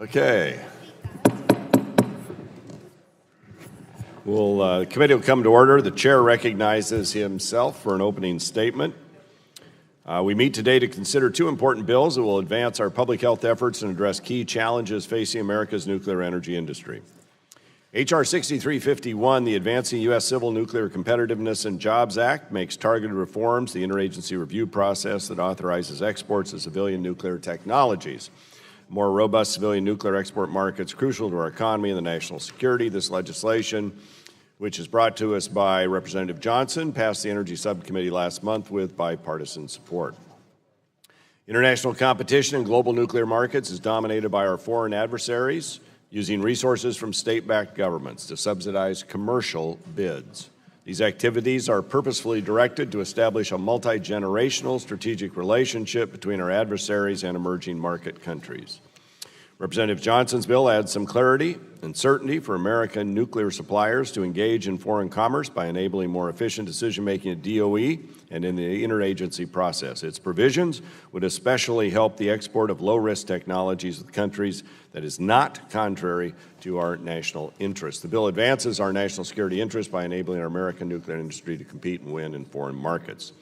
Okay. The committee will come to order. The chair recognizes himself for an opening statement. We meet today to consider two important bills that will advance our public health efforts and address key challenges facing America's nuclear energy industry. H.R. 6351, the Advancing U.S. Civil Nuclear Competitiveness and Jobs Act, makes targeted reforms to the interagency review process that authorizes exports of civilian nuclear technologies. More robust civilian nuclear export markets crucial to our economy and the national security. This legislation, which is brought to us by Representative Johnson, passed the Energy Subcommittee last month with bipartisan support. International competition in global nuclear markets is dominated by our foreign adversaries using resources from state-backed governments to subsidize commercial bids. These activities are purposefully directed to establish a multi-generational strategic relationship between our adversaries and emerging market countries. Representative Johnson's bill adds some clarity and certainty for American nuclear suppliers to engage in foreign commerce by enabling more efficient decision-making at DOE and in the interagency process. Its provisions would especially help the export of low-risk technologies with countries that is not contrary to our national interests. The bill advances our national security interests by enabling our American nuclear industry to compete and win in foreign markets.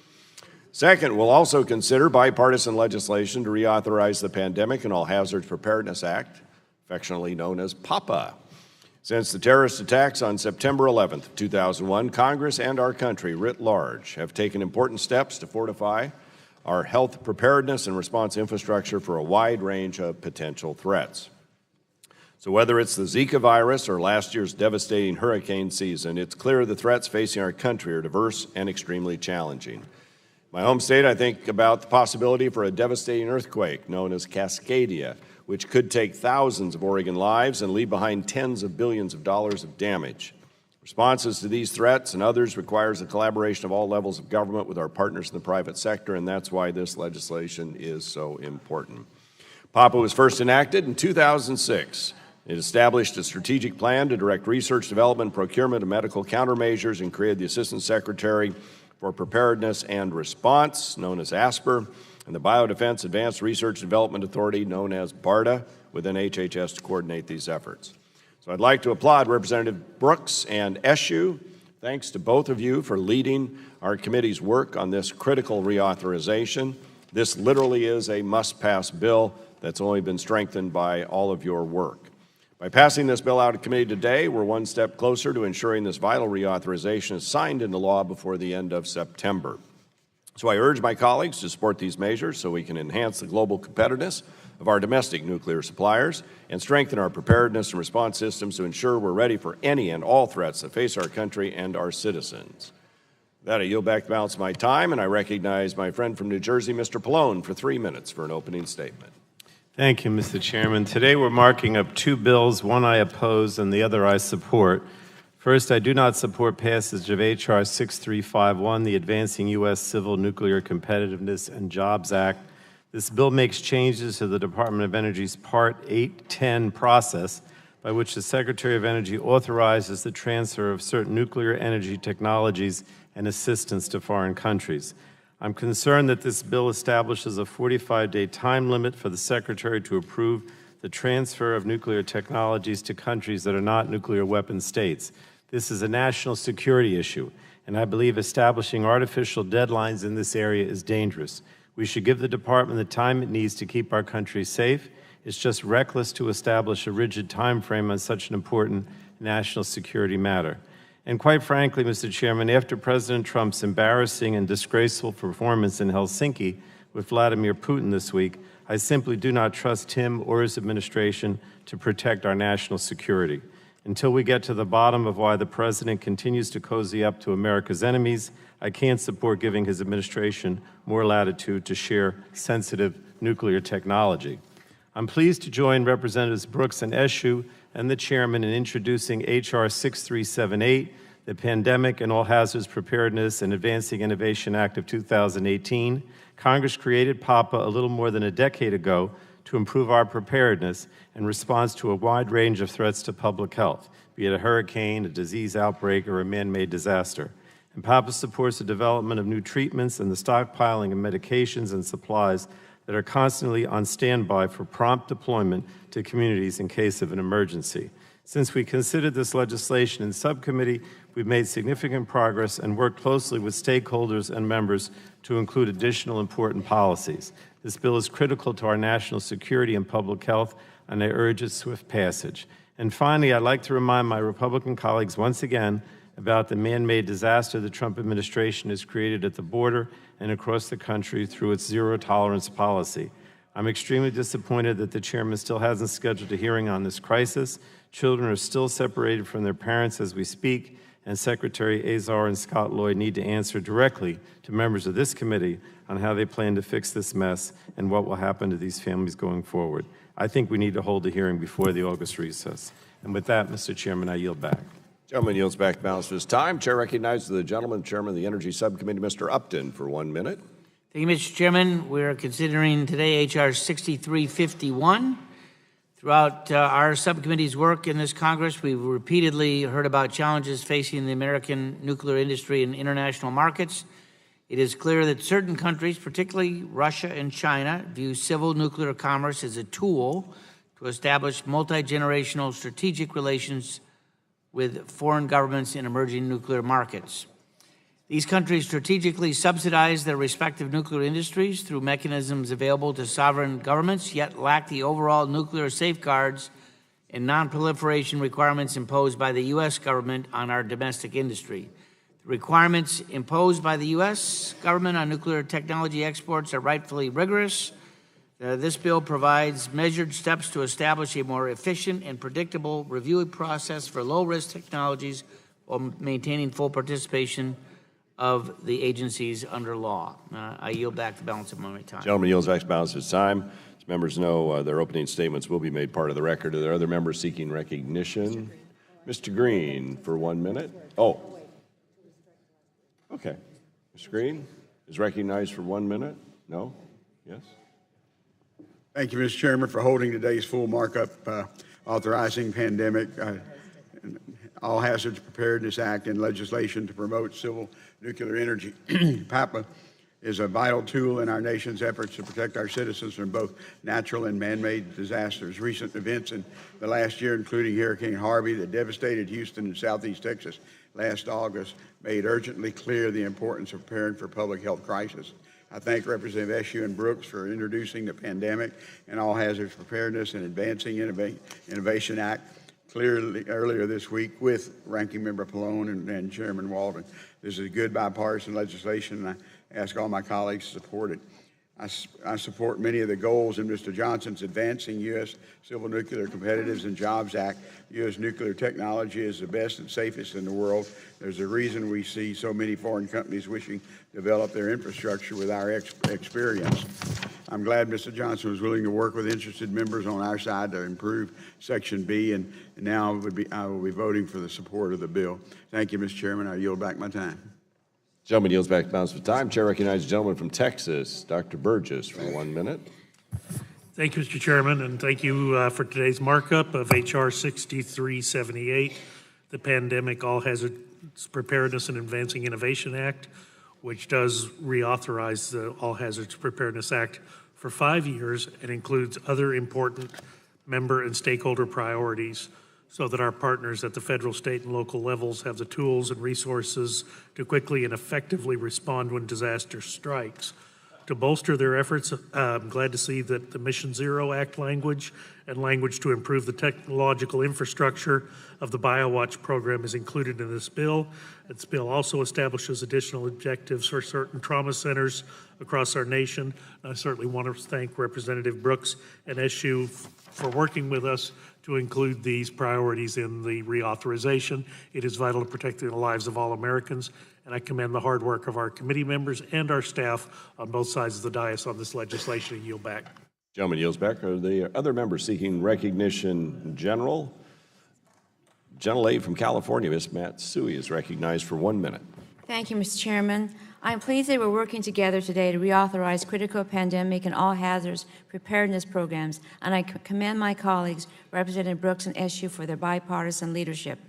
Second, we'll also consider bipartisan legislation to reauthorize the Pandemic and All Hazards Preparedness Act, affectionately known as PAPA. Since the terrorist attacks on September 11th, 2001, Congress and our country writ large have taken important steps to fortify our health preparedness and response infrastructure for a wide range of potential threats. So whether it's the Zika virus or last year's devastating hurricane season, it's clear the threats facing our country are diverse and extremely challenging. My home state, I think about the possibility for a devastating earthquake known as Cascadia, which could take thousands of Oregon lives and leave behind tens of billions of dollars of damage. Responses to these threats and others requires the collaboration of all levels of government with our partners in the private sector, and that's why this legislation is so important. PAPA was first enacted in 2006. It established a strategic plan to direct research, development, procurement of medical countermeasures and created the Assistant Secretary for Preparedness and Response, known as ASPR, and the Biodefense Advanced Research and Development Authority, known as BARDA, within HHS to coordinate these efforts. So I'd like to applaud Representative Brooks and Eshoo. Thanks to both of you for leading our committee's work on this critical reauthorization. This literally is a must-pass bill that's only been strengthened by all of your work. By passing this bill out of committee today, we're one step closer to ensuring this vital reauthorization is signed into law before the end of September. So I urge my colleagues to support these measures so we can enhance the global competitiveness of our domestic nuclear suppliers and strengthen our preparedness and response systems to ensure we're ready for any and all threats that face our country and our citizens. With that, I yield back the balance of my time, and I recognize my friend from New Jersey, Mr. Pallone, for 3 minutes for an opening statement. Thank you, Mr. Chairman. Today we're marking up two bills, one I oppose and the other I support. First, I do not support passage of H.R. 6351, the Advancing U.S. Civil Nuclear Competitiveness and Jobs Act. This bill makes changes to the Department of Energy's Part 810 process, by which the Secretary of Energy authorizes the transfer of certain nuclear energy technologies and assistance to foreign countries. I'm concerned that this bill establishes a 45-day time limit for the Secretary to approve the transfer of nuclear technologies to countries that are not nuclear weapon states. This is a national security issue, and I believe establishing artificial deadlines in this area is dangerous. We should give the Department the time it needs to keep our country safe. It's just reckless to establish a rigid time frame on such an important national security matter. And quite frankly, Mr. Chairman, after President Trump's embarrassing and disgraceful performance in Helsinki with Vladimir Putin this week, I simply do not trust him or his administration to protect our national security. Until we get to the bottom of why the President continues to cozy up to America's enemies, I can't support giving his administration more latitude to share sensitive nuclear technology. I'm pleased to join Representatives Brooks and Eshoo and the Chairman in introducing H.R. 6378, the Pandemic and All Hazards Preparedness and Advancing Innovation Act of 2018. Congress created PAPA a little more than a decade ago to improve our preparedness in response to a wide range of threats to public health, be it a hurricane, a disease outbreak, or a man-made disaster. And PAPA supports the development of new treatments and the stockpiling of medications and supplies that are constantly on standby for prompt deployment to communities in case of an emergency. Since we considered this legislation in subcommittee, we've made significant progress and worked closely with stakeholders and members to include additional important policies. This bill is critical to our national security and public health, and I urge its swift passage. And finally, I'd like to remind my Republican colleagues once again about the man-made disaster the Trump administration has created at the border and across the country through its zero-tolerance policy. I'm extremely disappointed that the chairman still hasn't scheduled a hearing on this crisis. Children are still separated from their parents as we speak, and Secretary Azar and Scott Lloyd need to answer directly to members of this committee on how they plan to fix this mess and what will happen to these families going forward. I think we need to hold a hearing before the August recess. And with that, Mr. Chairman, I yield back. Gentleman yields back the balance of his time. Chair recognizes the gentleman, Chairman of the Energy Subcommittee, Mr. Upton, for 1 minute. Thank you, Mr. Chairman. We're considering today H.R. 6351. Throughout our subcommittee's work in this Congress, we've repeatedly heard about challenges facing the American nuclear industry in international markets. It is clear that certain countries, particularly Russia and China, view civil nuclear commerce as a tool to establish multi-generational strategic relations with foreign governments in emerging nuclear markets. These countries strategically subsidize their respective nuclear industries through mechanisms available to sovereign governments, yet lack the overall nuclear safeguards and non-proliferation requirements imposed by the U.S. government on our domestic industry. The requirements imposed by the U.S. government on nuclear technology exports are rightfully rigorous. This bill provides measured steps to establish a more efficient and predictable review process for low-risk technologies while maintaining full participation of the agencies under law. I yield back the balance of my time. Gentleman yields back the balance of his time. As members know, their opening statements will be made part of the record. Are there other members seeking recognition? Mr. Green, for 1 minute. Oh. Okay. Mr. Green is recognized for 1 minute. No? Yes? Thank you, Mr. Chairman, for holding today's full markup authorizing pandemic all hazards preparedness act and legislation to promote civil nuclear energy. PAPA is a vital tool in our nation's efforts to protect our citizens from both natural and man-made disasters. Recent events in the last year, including Hurricane Harvey that devastated Houston and southeast Texas last August, made urgently clear the importance of preparing for public health crisis. I thank Representative Eshoo and Brooks for introducing the Pandemic and All Hazards Preparedness and Advancing Innovation Act clearly earlier this week with Ranking Member Pallone and Chairman Walden. This is good bipartisan legislation, and I ask all my colleagues to support it. I support many of the goals in Mr. Johnson's Advancing U.S. Civil Nuclear Competitiveness and Jobs Act. U.S. nuclear technology is the best and safest in the world. There's a reason we see so many foreign companies wishing to develop their infrastructure with our experience. I'm glad Mr. Johnson was willing to work with interested members on our side to improve Section B, and now I will be voting for the support of the bill. Thank you, Mr. Chairman. I yield back my time. Gentleman yields back the balance of time. Chair recognizes the gentleman from Texas, Dr. Burgess, for 1 minute. Thank you, Mr. Chairman, and thank you for today's markup of H.R. 6378, the Pandemic All Hazards Preparedness and Advancing Innovation Act, which does reauthorize the All Hazards Preparedness Act for 5 years and includes other important member and stakeholder priorities so that our partners at the federal, state, and local levels have the tools and resources to quickly and effectively respond when disaster strikes. To bolster their efforts, I'm glad to see that the Mission Zero Act language and language to improve the technological infrastructure of the BioWatch program is included in this bill. This bill also establishes additional objectives for certain trauma centers across our nation. I certainly want to thank Representative Brooks and Eshoo for working with us to include these priorities in the reauthorization. It is vital to protecting the lives of all Americans, and I commend the hard work of our committee members and our staff on both sides of the dais on this legislation. And yield back. Gentleman yields back. Are the other members seeking recognition in general? Gentlelady from California, Ms. Matsui, is recognized for 1 minute. Thank you, Mr. Chairman. I am pleased that we're working together today to reauthorize critical pandemic and all hazards preparedness programs, and I commend my colleagues, Representative Brooks and Eshoo, for their bipartisan leadership.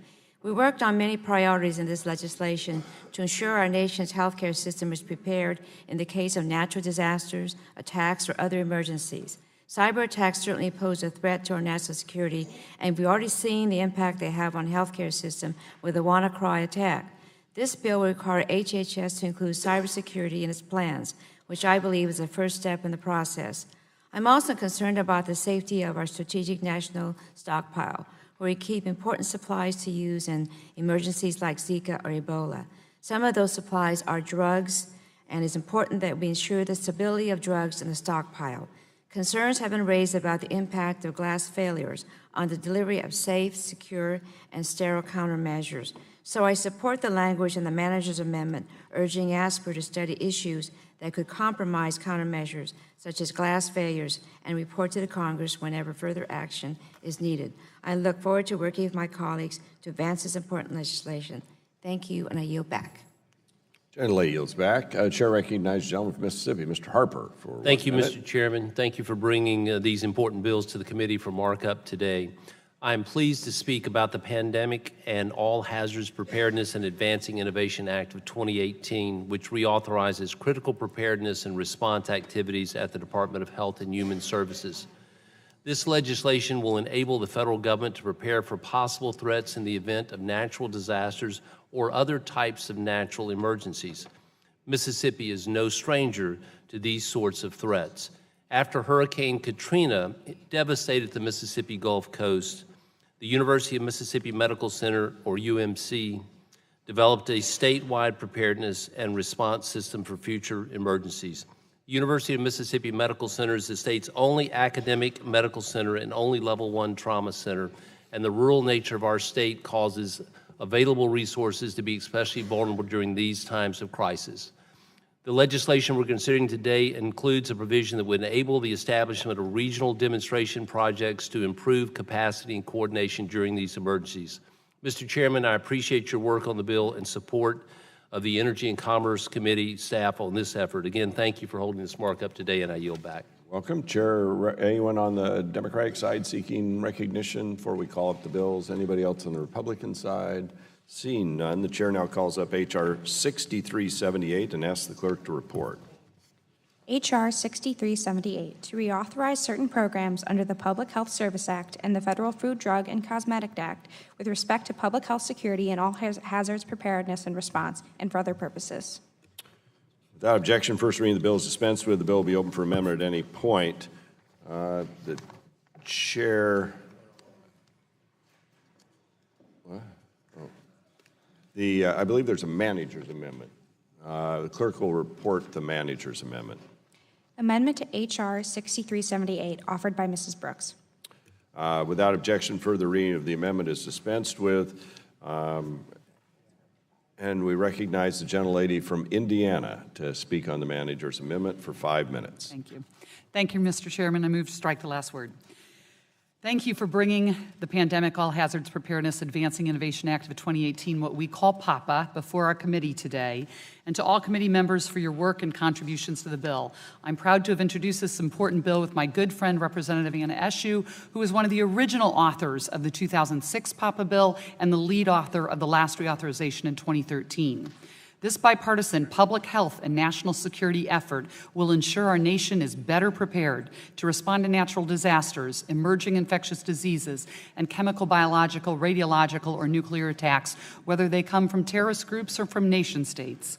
We worked on many priorities in this legislation to ensure our nation's healthcare system is prepared in the case of natural disasters, attacks, or other emergencies. Cyber attacks certainly pose a threat to our national security, and we've already seen the impact they have on the healthcare system with the WannaCry attack. This bill will require HHS to include cybersecurity in its plans, which I believe is the first step in the process. I'm also concerned about the safety of our strategic national stockpile, where we keep important supplies to use in emergencies like Zika or Ebola. Some of those supplies are drugs, and it's important that we ensure the stability of drugs in the stockpile. Concerns have been raised about the impact of glass failures on the delivery of safe, secure, and sterile countermeasures. So I support the language in the manager's amendment urging ASPR to study issues that could compromise countermeasures, such as glass failures, and report to the Congress whenever further action is needed. I look forward to working with my colleagues to advance this important legislation. Thank you, and I yield back. Gentlelady yields back. Chair recognizes the gentleman from Mississippi, Mr. Harper, for Thank you, 1 minute. Mr. Chairman. Thank you for bringing these important bills to the committee for markup today. I am pleased to speak about the Pandemic and All Hazards Preparedness and Advancing Innovation Act of 2018, which reauthorizes critical preparedness and response activities at the Department of Health and Human Services. This legislation will enable the federal government to prepare for possible threats in the event of natural disasters or other types of natural emergencies. Mississippi is no stranger to these sorts of threats. After Hurricane Katrina devastated the Mississippi Gulf Coast, the University of Mississippi Medical Center, or UMC, developed a statewide preparedness and response system for future emergencies. The University of Mississippi Medical Center is the state's only academic medical center and only level 1 trauma center, and the rural nature of our state causes available resources to be especially vulnerable during these times of crisis. The legislation we're considering today includes a provision that would enable the establishment of regional demonstration projects to improve capacity and coordination during these emergencies. Mr. Chairman, I appreciate your work on the bill and support of the Energy and Commerce Committee staff on this effort. Again, thank you for holding this markup today, and I yield back. Welcome. Chair, anyone on the Democratic side seeking recognition before we call up the bills? Anybody else on the Republican side? Seeing none, the chair now calls up H.R. 6378 and asks the clerk to report. H.R. 6378, to reauthorize certain programs under the Public Health Service Act and the Federal Food, Drug, and Cosmetic Act with respect to public health security and all hazards preparedness and response, and for other purposes. Without objection, first reading of the bill is dispensed with. The bill will be open for amendment at any point. The chair... What? I believe there's a manager's amendment. The clerk will report the manager's amendment. Amendment to H.R. 6378, offered by Mrs. Brooks. Without objection, further reading of the amendment is dispensed with. And we recognize the gentlelady from Indiana to speak on the manager's amendment for 5 minutes. Thank you. Thank you, Mr. Chairman. I move to strike the last word. Thank you for bringing the Pandemic All Hazards Preparedness Advancing Innovation Act of 2018, what we call PAPA, before our committee today, and to all committee members for your work and contributions to the bill. I'm proud to have introduced this important bill with my good friend, Representative Anna Eshoo, who was one of the original authors of the 2006 PAPA bill and the lead author of the last reauthorization in 2013. This bipartisan public health and national security effort will ensure our nation is better prepared to respond to natural disasters, emerging infectious diseases, and chemical, biological, radiological, or nuclear attacks, whether they come from terrorist groups or from nation states.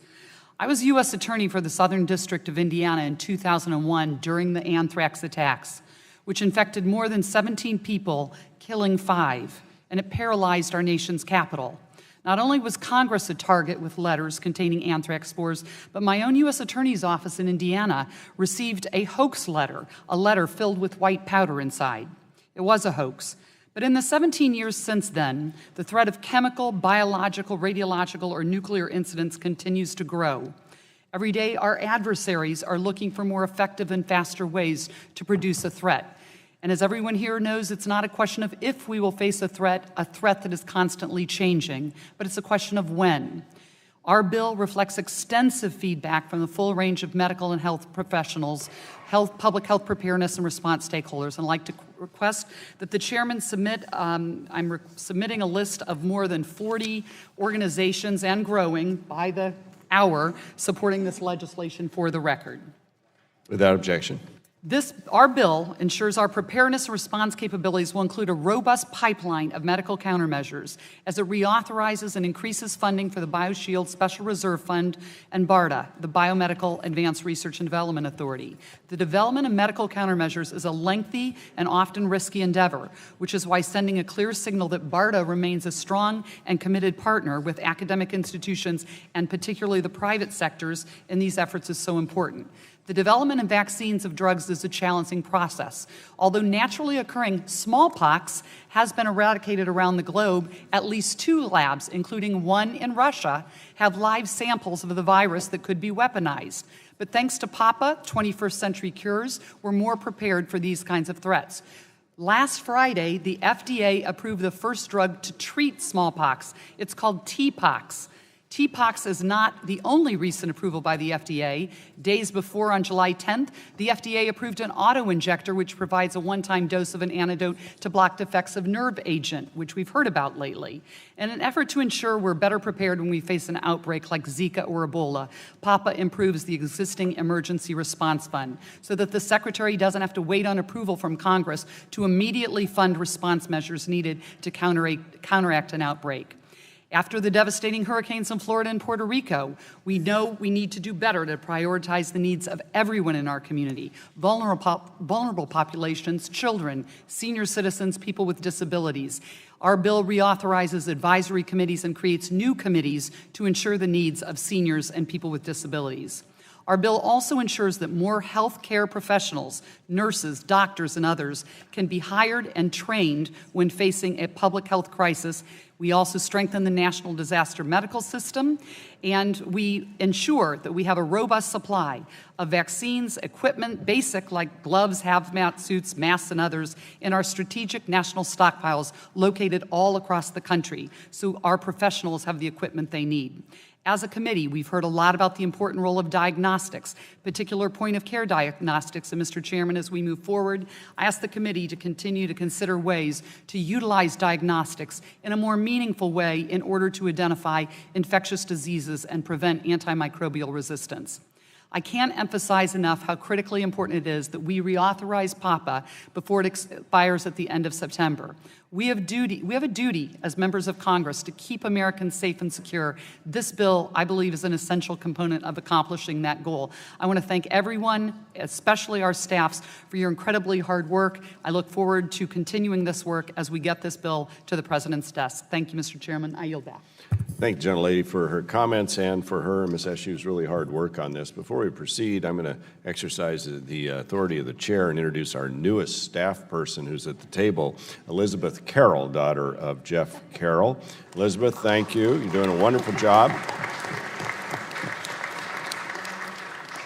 I was U.S. Attorney for the Southern District of Indiana in 2001 during the anthrax attacks, which infected more than 17 people, killing 5, and it paralyzed our nation's capital. Not only was Congress a target with letters containing anthrax spores, but my own U.S. Attorney's Office in Indiana received a hoax letter, a letter filled with white powder inside. It was a hoax. But in the 17 years since then, the threat of chemical, biological, radiological, or nuclear incidents continues to grow. Every day, our adversaries are looking for more effective and faster ways to produce a threat. And as everyone here knows, it's not a question of if we will face a threat that is constantly changing, but it's a question of when. Our bill reflects extensive feedback from the full range of medical and health professionals, public health preparedness and response stakeholders, and I'd like to request that the chairman submit, submitting a list of more than 40 organizations and growing by the hour supporting this legislation for the record. Without objection. Our bill ensures our preparedness and response capabilities will include a robust pipeline of medical countermeasures as it reauthorizes and increases funding for the BioShield Special Reserve Fund and BARDA, the Biomedical Advanced Research and Development Authority. The development of medical countermeasures is a lengthy and often risky endeavor, which is why sending a clear signal that BARDA remains a strong and committed partner with academic institutions and particularly the private sectors in these efforts is so important. The development of vaccines of drugs is a challenging process. Although naturally occurring smallpox has been eradicated around the globe, at least 2 labs, including one in Russia, have live samples of the virus that could be weaponized. But thanks to PAPA, 21st Century Cures, we're more prepared for these kinds of threats. Last Friday, the FDA approved the first drug to treat smallpox. It's called TPOXX. TPOXX is not the only recent approval by the FDA. Days before, on July 10th, the FDA approved an auto-injector which provides a one-time dose of an antidote to block defects of nerve agent, which we've heard about lately. In an effort to ensure we're better prepared when we face an outbreak like Zika or Ebola, PAPA improves the existing Emergency Response Fund so that the Secretary doesn't have to wait on approval from Congress to immediately fund response measures needed to counteract an outbreak. After the devastating hurricanes in Florida and Puerto Rico, we know we need to do better to prioritize the needs of everyone in our community, vulnerable populations, children, senior citizens, people with disabilities. Our bill reauthorizes advisory committees and creates new committees to ensure the needs of seniors and people with disabilities. Our bill also ensures that more health care professionals, nurses, doctors, and others can be hired and trained when facing a public health crisis. We also strengthen the National Disaster Medical System, and we ensure that we have a robust supply of vaccines, equipment, basic like gloves, hazmat suits, masks, and others in our strategic national stockpiles located all across the country, so our professionals have the equipment they need. As a committee, we've heard a lot about the important role of diagnostics, particular point-of-care diagnostics. And Mr. Chairman, as we move forward, I ask the committee to continue to consider ways to utilize diagnostics in a more meaningful way in order to identify infectious diseases and prevent antimicrobial resistance. I can't emphasize enough how critically important it is that we reauthorize PAPA before it expires at the end of September. We have a duty as members of Congress to keep Americans safe and secure. This bill, I believe, is an essential component of accomplishing that goal. I want to thank everyone, especially our staffs, for your incredibly hard work. I look forward to continuing this work as we get this bill to the President's desk. Thank you, Mr. Chairman. I yield back. Thank the gentlelady for her comments and for her and Ms. Eshu's really hard work on this. Before we proceed, I'm going to exercise the authority of the chair and introduce our newest staff person who's at the table, Elizabeth Carroll, daughter of Jeff Carroll. Elizabeth, thank you. You're doing a wonderful job.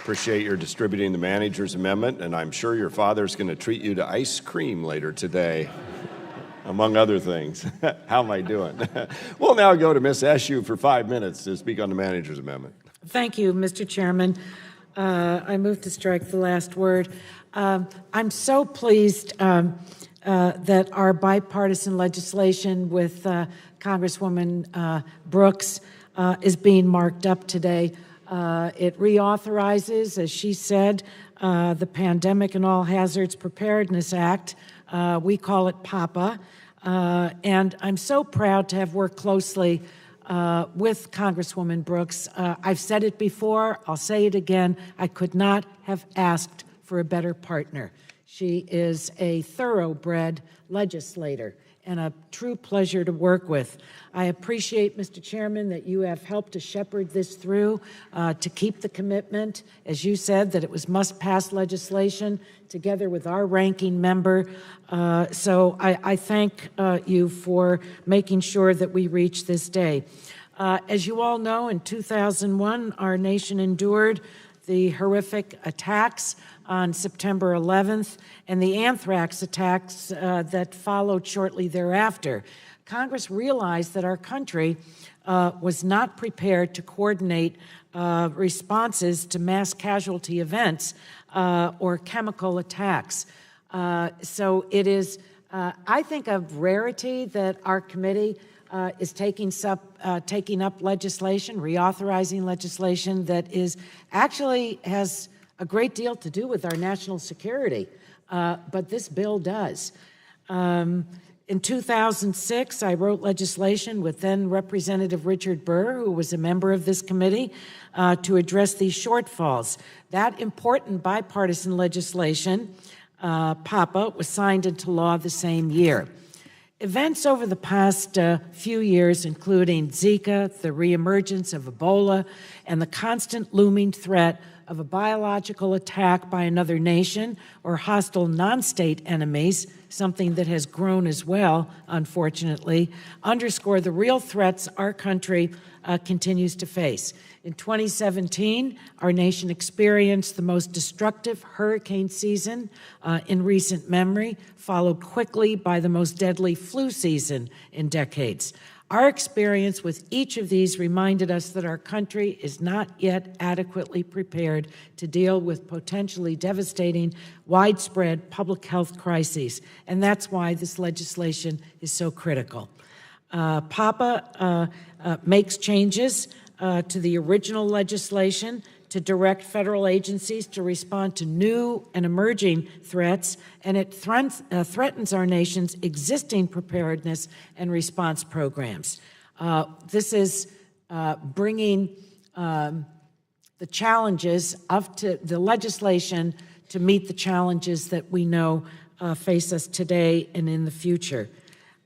Appreciate your distributing the manager's amendment, and I'm sure your father's going to treat you to ice cream later today. Among other things. How am I doing? We'll now go to Ms. Eshu for 5 minutes to speak on the manager's amendment. Thank you, Mr. Chairman. I move to strike the last word. I'm so pleased that our bipartisan legislation with Congresswoman Brooks is being marked up today. It reauthorizes, as she said, the Pandemic and All Hazards Preparedness Act. We call it PAPA, and I'm so proud to have worked closely with Congresswoman Brooks. I've said it before, I'll say it again, I could not have asked for a better partner. She is a thoroughbred legislator and a true pleasure to work with. I appreciate, Mr. Chairman, that you have helped to shepherd this through, to keep the commitment, as you said, that it was must-pass legislation together with our ranking member. So I thank you for making sure that we reach this day. As you all know, in 2001, our nation endured the horrific attacks on September 11th and the anthrax attacks that followed shortly thereafter. Congress realized that our country was not prepared to coordinate responses to mass casualty events or chemical attacks. So it is, I think, a rarity that our committee is taking up legislation, reauthorizing legislation that is actually has a great deal to do with our national security, but this bill does. In 2006, I wrote legislation with then Representative Richard Burr, who was a member of this committee, to address these shortfalls. That important bipartisan legislation, PAPA, was signed into law the same year. Events over the past few years, including Zika, the reemergence of Ebola, and the constant looming threat of a biological attack by another nation or hostile non-state enemies, something that has grown as well, unfortunately, underscore the real threats our country continues to face. In 2017, our nation experienced the most destructive hurricane season in recent memory, followed quickly by the most deadly flu season in decades. Our experience with each of these reminded us that our country is not yet adequately prepared to deal with potentially devastating, widespread public health crises, and that's why this legislation is so critical. PAPA makes changes to the original legislation to direct federal agencies to respond to new and emerging threats, and it threatens our nation's existing preparedness and response programs. This is bringing the challenges up to the legislation to meet the challenges that we know face us today and in the future.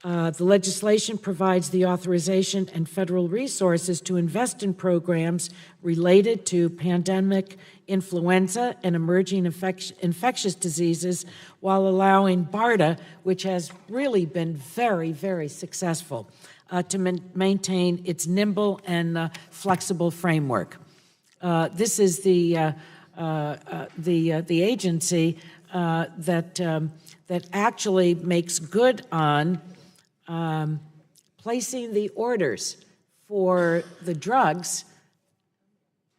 The legislation provides the authorization and federal resources to invest in programs related to pandemic influenza and emerging infectious diseases while allowing BARDA, which has really been very, very successful, to maintain its nimble and flexible framework. This is the agency that actually makes good on placing the orders for the drugs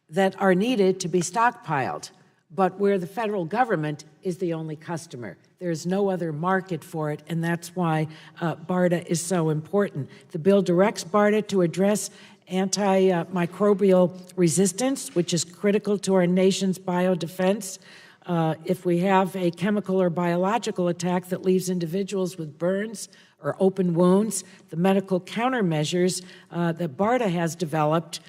that are needed to be stockpiled, but where the federal government is the only customer. There's no other market for it, and that's why BARDA is so important. The bill directs BARDA to address antimicrobial resistance, which is critical to our nation's biodefense. If we have a chemical or biological attack that leaves individuals with burns or open wounds, the medical countermeasures that BARDA has developed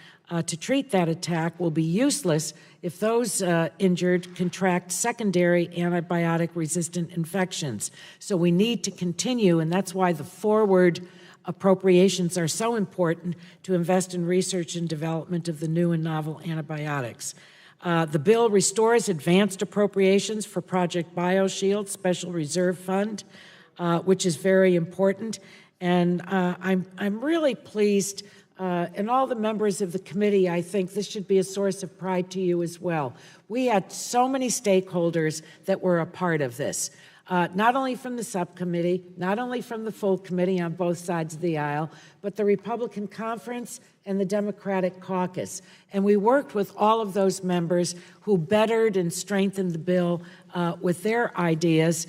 to treat that attack will be useless if those injured contract secondary antibiotic-resistant infections. So we need to continue, and that's why the forward appropriations are so important to invest in research and development of the new and novel antibiotics. The bill restores advanced appropriations for Project BioShield Special Reserve Fund, which is very important. And I'm really pleased, and all the members of the committee, I think this should be a source of pride to you as well. We had so many stakeholders that were a part of this, not only from the subcommittee, not only from the full committee on both sides of the aisle, but the Republican conference and the Democratic caucus. And we worked with all of those members who bettered and strengthened the bill with their ideas,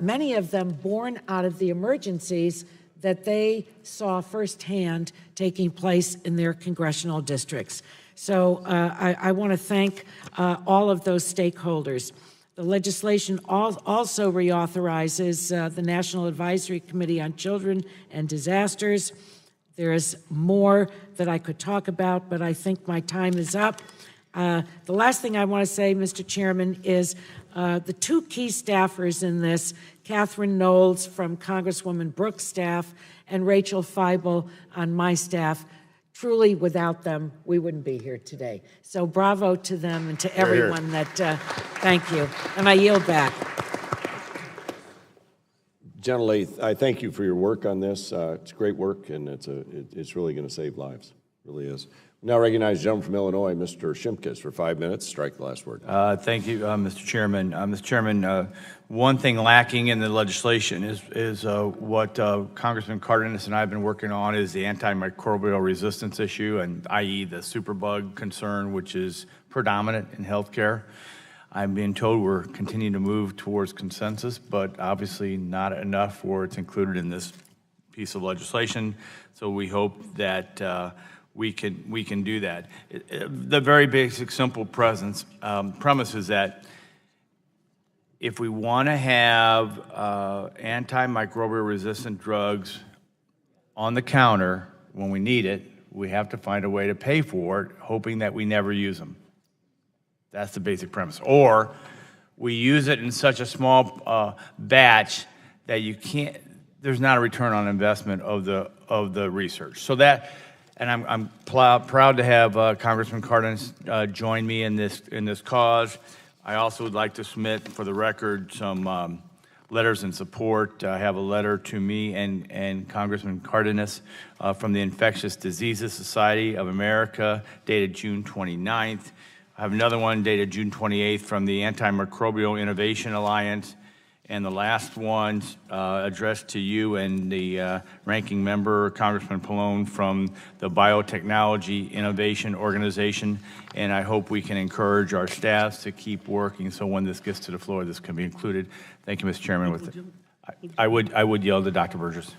many of them born out of the emergencies that they saw firsthand taking place in their congressional districts. So I want to thank all of those stakeholders. The legislation also reauthorizes the National Advisory Committee on Children and Disasters. There is more that I could talk about, but I think my time is up. The last thing I want to say, Mr. Chairman, is the two key staffers in this, Catherine Knowles from Congresswoman Brooks' staff and Rachel Feibel on my staff. Truly, without them, we wouldn't be here today. So bravo to them and to everyone that, thank you. And I yield back. Gentlelady, I thank you for your work on this. It's great work, and it's really going to save lives. Really is. Now recognize the gentleman from Illinois, Mr. Shimkus, for 5 minutes. Strike the last word. Thank you, Mr. Chairman. Mr. Chairman, one thing lacking in the legislation is what Congressman Cardenas and I have been working on is the antimicrobial resistance issue, and i.e. the superbug concern, which is predominant in healthcare. I'm being told we're continuing to move towards consensus, but obviously not enough where it's included in this piece of legislation. So we hope that we can do that. The very basic, simple premise is that if we want to have antimicrobial resistant drugs on the counter when we need it, we have to find a way to pay for it, hoping that we never use them. That's the basic premise. Or we use it in such a small batch that you can't. There's not a return on investment of the research. So that, and I'm proud to have Congressman Cardenas join me in this cause. I also would like to submit for the record some letters in support. I have a letter to me and Congressman Cardenas from the Infectious Diseases Society of America dated June 29th. I have another one dated June 28th from the Antimicrobial Innovation Alliance, and the last one addressed to you and the ranking member, Congressman Pallone, from the Biotechnology Innovation Organization, and I hope we can encourage our staffs to keep working so when this gets to the floor, this can be included. Thank you, Mr. Chairman. With it, I would yield to Dr. Burgess.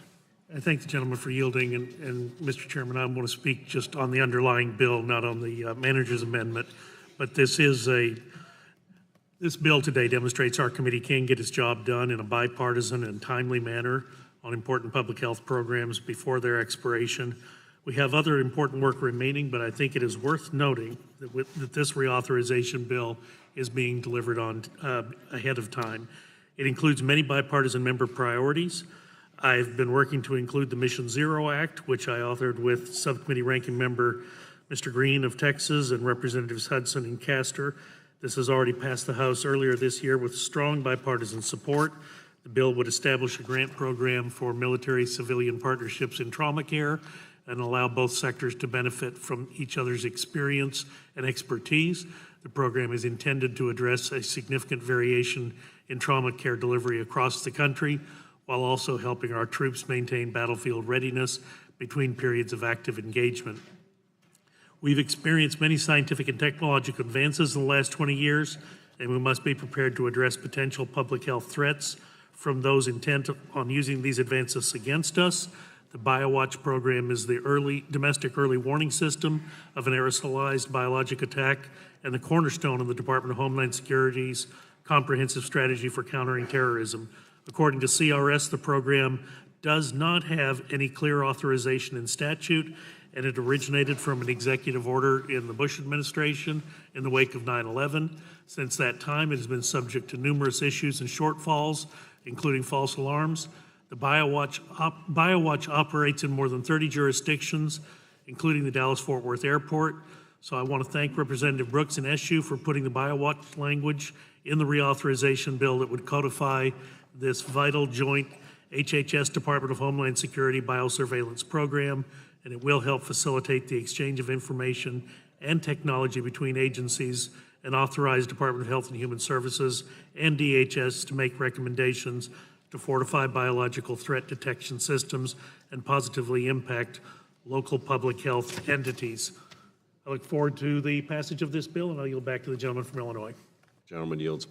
I thank the gentleman for yielding, and Mr. Chairman, I want to speak just on the underlying bill, not on the manager's amendment. But this bill today demonstrates our committee can get its job done in a bipartisan and timely manner on important public health programs before their expiration. We have other important work remaining, but I think it is worth noting that this reauthorization bill is being delivered on ahead of time. It includes many bipartisan member priorities. I've been working to include the Mission Zero Act, which I authored with subcommittee ranking member Mr. Green of Texas and Representatives Hudson and Castor. This has already passed the House earlier this year with strong bipartisan support. The bill would establish a grant program for military-civilian partnerships in trauma care and allow both sectors to benefit from each other's experience and expertise. The program is intended to address a significant variation in trauma care delivery across the country, while also helping our troops maintain battlefield readiness between periods of active engagement. We've experienced many scientific and technological advances in the last 20 years, and we must be prepared to address potential public health threats from those intent on using these advances against us. The BioWatch program is the domestic early warning system of an aerosolized biologic attack and the cornerstone of the Department of Homeland Security's comprehensive strategy for countering terrorism. According to CRS, the program does not have any clear authorization in statute, and it originated from an executive order in the Bush administration in the wake of 9/11. Since that time, it has been subject to numerous issues and shortfalls, including false alarms. The BioWatch operates in more than 30 jurisdictions, including the Dallas-Fort Worth Airport. So I want to thank Representative Brooks and Eshoo for putting the BioWatch language in the reauthorization bill that would codify this vital joint HHS Department of Homeland Security biosurveillance program, and it will help facilitate the exchange of information and technology between agencies and authorized Department of Health and Human Services and DHS to make recommendations to fortify biological threat detection systems and positively impact local public health entities. I look forward to the passage of this bill, and I'll yield back to the gentleman from Illinois. Gentleman yields.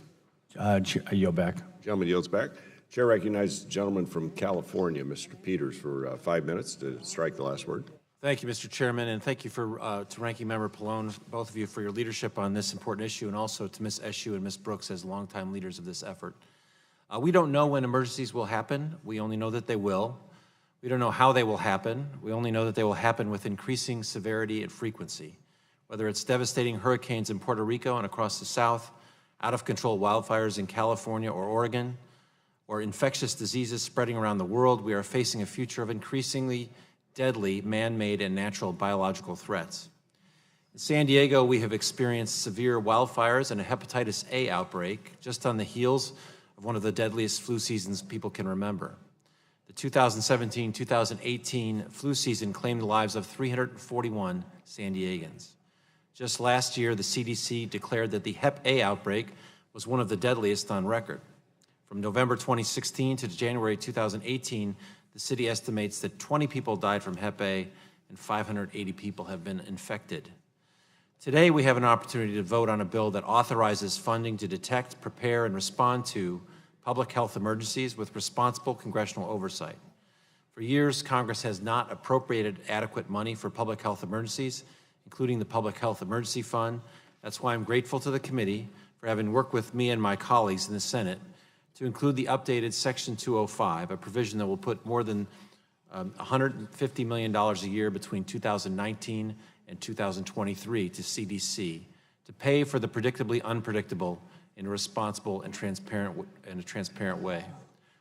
I yield back. Gentleman yields back. Chair recognizes the gentleman from California, Mr. Peters, for 5 minutes to strike the last word. Thank you, Mr. Chairman, and thank you to Ranking Member Pallone, both of you, for your leadership on this important issue, and also to Ms. Eshoo and Ms. Brooks as longtime leaders of this effort. We don't know when emergencies will happen. We only know that they will. We don't know how they will happen. We only know that they will happen with increasing severity and frequency. Whether it's devastating hurricanes in Puerto Rico and across the South, out-of-control wildfires in California or Oregon, or infectious diseases spreading around the world, we are facing a future of increasingly deadly man-made and natural biological threats. In San Diego, we have experienced severe wildfires and a hepatitis A outbreak just on the heels of one of the deadliest flu seasons people can remember. The 2017-2018 flu season claimed the lives of 341 San Diegans. Just last year, the CDC declared that the Hep A outbreak was one of the deadliest on record. From November 2016 to January 2018, the city estimates that 20 people died from Hep A and 580 people have been infected. Today, we have an opportunity to vote on a bill that authorizes funding to detect, prepare, and respond to public health emergencies with responsible congressional oversight. For years, Congress has not appropriated adequate money for public health emergencies, including the Public Health Emergency Fund. That's why I'm grateful to the committee for having worked with me and my colleagues in the Senate to include the updated Section 205, a provision that will put more than $150 million a year between 2019 and 2023 to CDC to pay for the predictably unpredictable in a responsible and transparent way.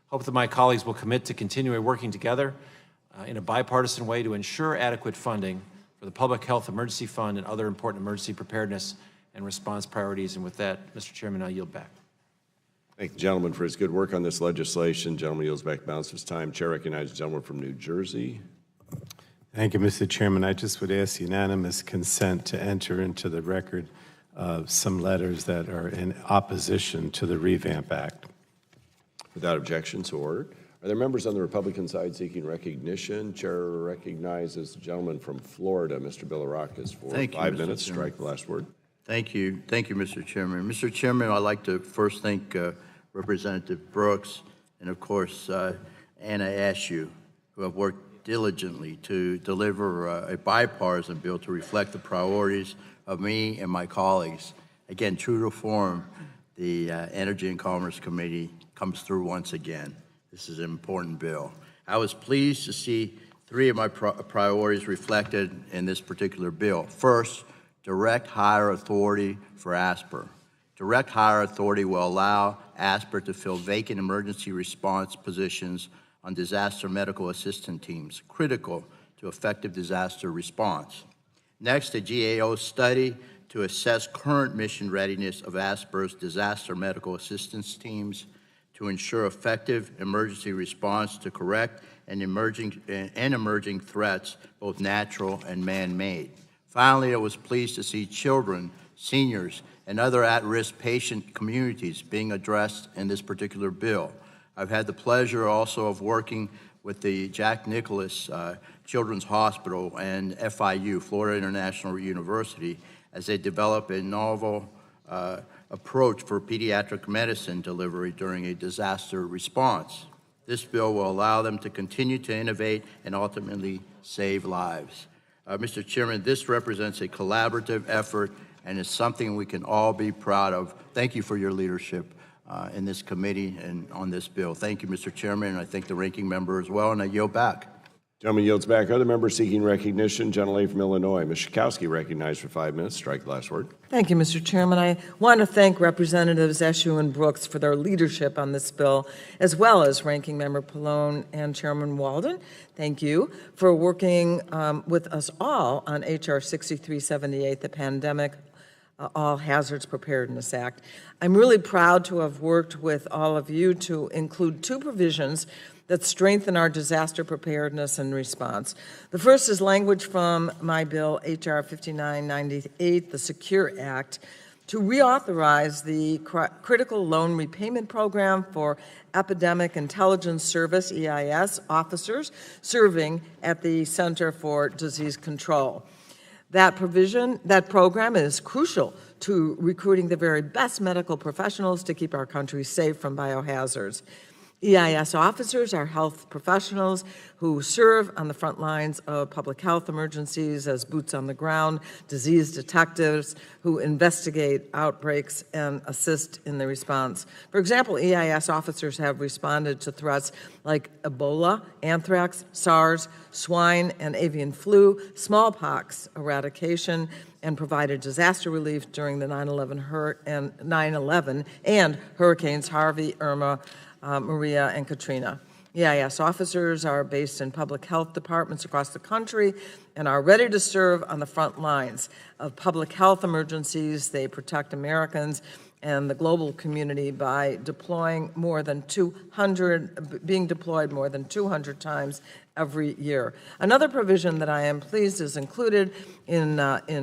Hope that my colleagues will commit to continuing working together in a bipartisan way to ensure adequate funding for the Public Health Emergency Fund and other important emergency preparedness and response priorities. And with that, Mr. Chairman, I yield back. Thank the gentleman for his good work on this legislation. Gentleman yields back the balance of his time. Chair recognizes the gentleman from New Jersey. Thank you, Mr. Chairman. I just would ask unanimous consent to enter into the record some letters that are in opposition to the Revamp Act. Without objection, so ordered. Are there members on the Republican side seeking recognition? Chair recognizes the gentleman from Florida, Mr. Bilirakis, for 5 minutes. Strike the last word. Thank you. Thank you, Mr. Chairman. Mr. Chairman, I'd like to first thank Representative Brooks and, of course, Anna Ashew, who have worked diligently to deliver a bipartisan bill to reflect the priorities of me and my colleagues. Again, true to form, the Energy and Commerce Committee comes through once again. This is an important bill. I was pleased to see three of my priorities reflected in this particular bill. First, direct hire authority for ASPR. Direct hire authority will allow ASPR to fill vacant emergency response positions on disaster medical assistant teams, critical to effective disaster response. Next, a GAO study to assess current mission readiness of ASPR's disaster medical assistance teams to ensure effective emergency response to correct and emerging threats, both natural and man-made. Finally, I was pleased to see children, seniors, and other at-risk patient communities being addressed in this particular bill. I've had the pleasure also of working with the Jack Nicklaus Children's Hospital and FIU, Florida International University, as they develop a novel approach for pediatric medicine delivery during a disaster response. This bill will allow them to continue to innovate and ultimately save lives. Mr. Chairman, this represents a collaborative effort and is something we can all be proud of. Thank you for your leadership in this committee and on this bill. Thank you, Mr. Chairman, and I thank the ranking member as well, and I yield back. Gentleman yields back. Other members seeking recognition. Gentlelady from Illinois, Ms. Schakowsky, recognized for 5 minutes. Strike the last word. Thank you, Mr. Chairman. I want to thank Representatives Ashew and Brooks for their leadership on this bill, as well as Ranking Member Pallone and Chairman Walden. Thank you for working with us all on H.R. 6378, the Pandemic All Hazards Preparedness Act. I'm really proud to have worked with all of you to include two provisions that strengthen our disaster preparedness and response. The first is language from my bill, H.R. 5998, the Secure Act, to reauthorize the Critical Loan Repayment Program for Epidemic Intelligence Service, EIS, officers serving at the Center for Disease Control. That program is crucial to recruiting the very best medical professionals to keep our country safe from biohazards. EIS officers are health professionals who serve on the front lines of public health emergencies as boots on the ground, disease detectives who investigate outbreaks and assist in the response. For example, EIS officers have responded to threats like Ebola, anthrax, SARS, swine and avian flu, smallpox eradication, and provided disaster relief during the 9/11 and Hurricanes Harvey, Irma, Maria, and Katrina. EIS officers are based in public health departments across the country and are ready to serve on the front lines of public health emergencies. They protect Americans and the global community by being deployed more than 200 times every year. Another provision that I am pleased is included in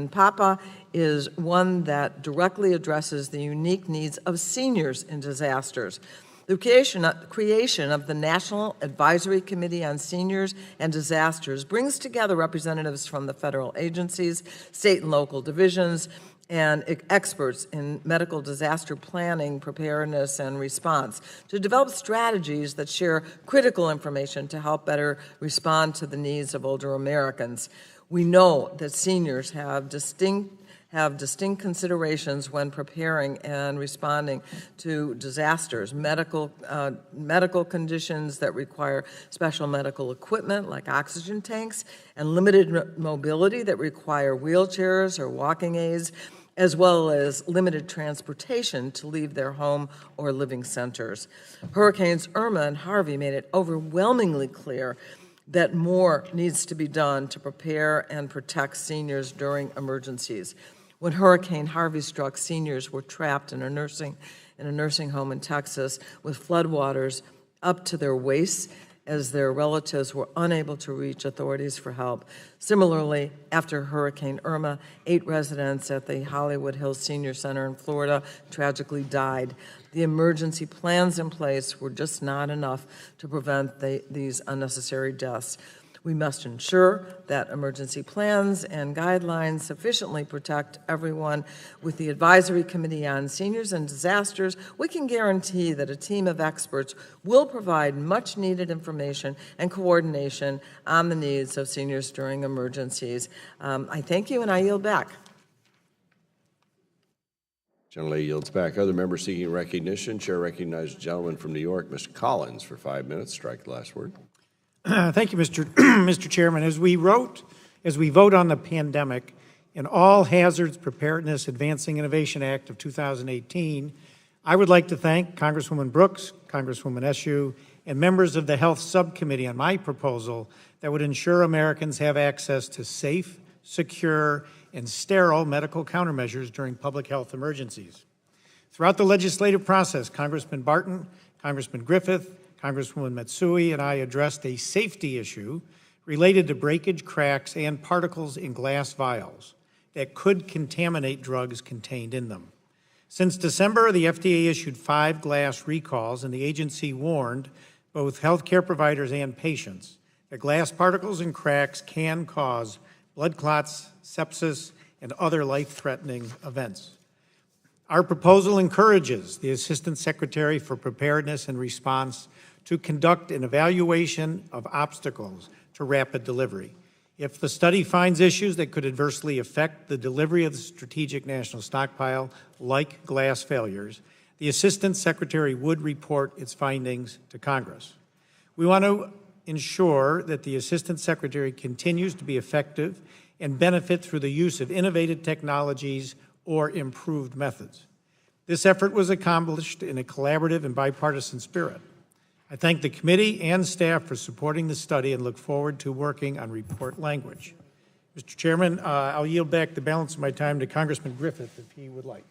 PAPA is one that directly addresses the unique needs of seniors in disasters. The creation of the National Advisory Committee on Seniors and Disasters brings together representatives from the federal agencies, state and local divisions, and experts in medical disaster planning, preparedness, and response to develop strategies that share critical information to help better respond to the needs of older Americans. We know that seniors have distinct considerations when preparing and responding to disasters, medical conditions that require special medical equipment like oxygen tanks, and limited mobility that require wheelchairs or walking aids, as well as limited transportation to leave their home or living centers. Hurricanes Irma and Harvey made it overwhelmingly clear that more needs to be done to prepare and protect seniors during emergencies. When Hurricane Harvey struck, seniors were trapped in a nursing home in Texas with floodwaters up to their waists as their relatives were unable to reach authorities for help. Similarly, after Hurricane Irma, 8 residents at the Hollywood Hills Senior Center in Florida tragically died. The emergency plans in place were just not enough to prevent these unnecessary deaths. We must ensure that emergency plans and guidelines sufficiently protect everyone. With the Advisory Committee on Seniors and Disasters, we can guarantee that a team of experts will provide much needed information and coordination on the needs of seniors during emergencies. I thank you, and I yield back. Gentlelady yields back. Other members seeking recognition. Chair recognizes the gentleman from New York, Mr. Collins, for 5 minutes. Strike the last word. Thank you, Mr. Chairman. As we vote on the Pandemic and All Hazards Preparedness Advancing Innovation Act of 2018, I would like to thank Congresswoman Brooks, Congresswoman Eshoo, and members of the Health Subcommittee on my proposal that would ensure Americans have access to safe, secure, and sterile medical countermeasures during public health emergencies. Throughout the legislative process, Congressman Barton, Congressman Griffith, Congresswoman Matsui, and I addressed a safety issue related to breakage, cracks, and particles in glass vials that could contaminate drugs contained in them. Since December, the FDA issued 5 glass recalls, and the agency warned both healthcare providers and patients that glass particles and cracks can cause blood clots, sepsis, and other life-threatening events. Our proposal encourages the Assistant Secretary for Preparedness and Response to conduct an evaluation of obstacles to rapid delivery. If the study finds issues that could adversely affect the delivery of the Strategic National Stockpile, like glass failures, the Assistant Secretary would report its findings to Congress. We want to ensure that the Assistant Secretary continues to be effective and benefit through the use of innovative technologies or improved methods. This effort was accomplished in a collaborative and bipartisan spirit. I thank the committee and staff for supporting the study and look forward to working on report language. Mr. Chairman, I'll yield back the balance of my time to Congressman Griffith if he would like.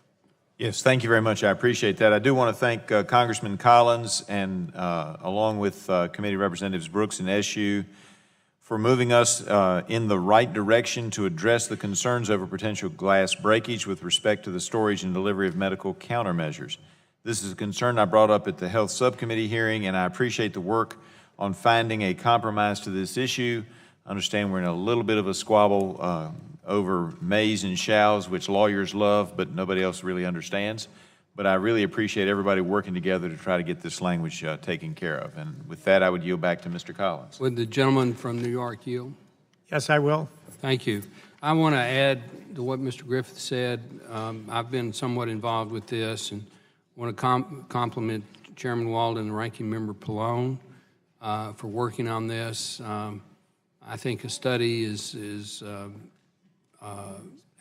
Yes, thank you very much. I appreciate that. I do want to thank Congressman Collins and along with Committee Representatives Brooks and Eshoo for moving us in the right direction to address the concerns over potential glass breakage with respect to the storage and delivery of medical countermeasures. This is a concern I brought up at the Health Subcommittee hearing, and I appreciate the work on finding a compromise to this issue. I understand we're in a little bit of a squabble over mays and shalls, which lawyers love, but nobody else really understands. But I really appreciate everybody working together to try to get this language taken care of. And with that, I would yield back to Mr. Collins. Would the gentleman from New York yield? Yes, I will. Thank you. I want to add to what Mr. Griffith said. I've been somewhat involved with this and want to compliment Chairman Walden and Ranking Member Pallone for working on this. I think a study is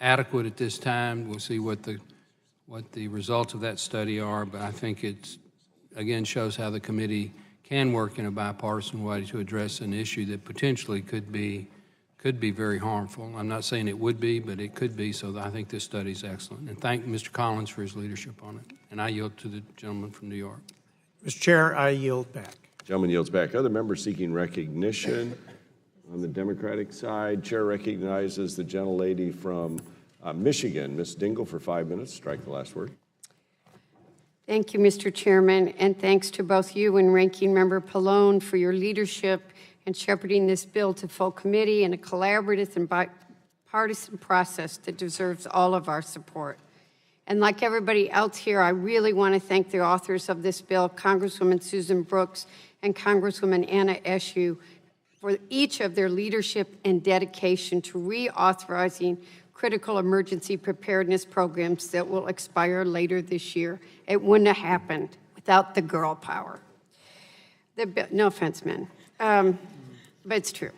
adequate at this time. We'll see what the results of that study are, but I think it, again, shows how the committee can work in a bipartisan way to address an issue that potentially could be could be very harmful. I'm not saying it would be, but it could be, so I think this study is excellent. And thank Mr. Collins for his leadership on it. And I yield to the gentleman from New York. Mr. Chair, I yield back. Gentleman yields back. Other members seeking recognition on the Democratic side. Chair recognizes the gentlelady from Michigan, Ms. Dingell, for 5 minutes. Strike the last word. Thank you, Mr. Chairman, and thanks to both you and Ranking Member Pallone for your leadership in shepherding this bill to full committee in a collaborative and bipartisan process that deserves all of our support. And like everybody else here, I really want to thank the authors of this bill, Congresswoman Susan Brooks and Congresswoman Anna Eshoo, for each of their leadership and dedication to reauthorizing critical emergency preparedness programs that will expire later this year. It wouldn't have happened without the girl power. No offense, men, but it's true.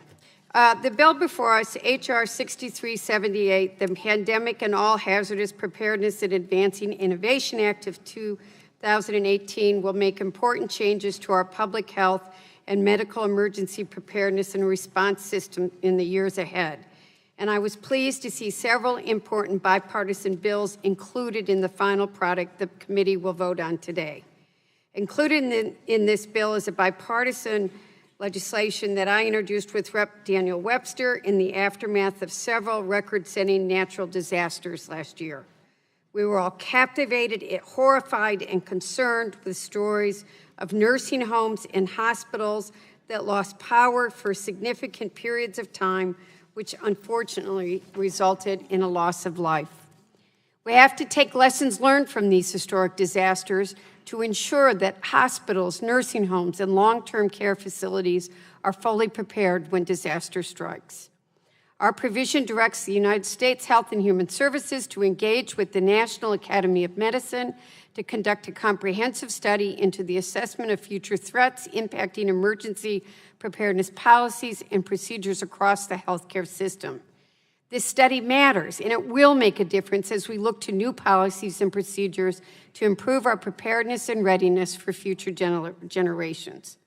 The bill before us, H.R. 6378, the Pandemic and All Hazardous Preparedness and Advancing Innovation Act of 2018, will make important changes to our public health and medical emergency preparedness and response system in the years ahead. And I was pleased to see several important bipartisan bills included in the final product the committee will vote on today. Included in this bill is a bipartisan legislation that I introduced with Rep. Daniel Webster in the aftermath of several record-setting natural disasters last year. We were all captivated, horrified, and concerned with stories of nursing homes and hospitals that lost power for significant periods of time, which unfortunately resulted in a loss of life. We have to take lessons learned from these historic disasters to ensure that hospitals, nursing homes, and long-term care facilities are fully prepared when disaster strikes. Our provision directs the United States Health and Human Services to engage with the National Academy of Medicine to conduct a comprehensive study into the assessment of future threats impacting emergency preparedness policies and procedures across the healthcare system. This study matters, and it will make a difference as we look to new policies and procedures to improve our preparedness and readiness for future generations.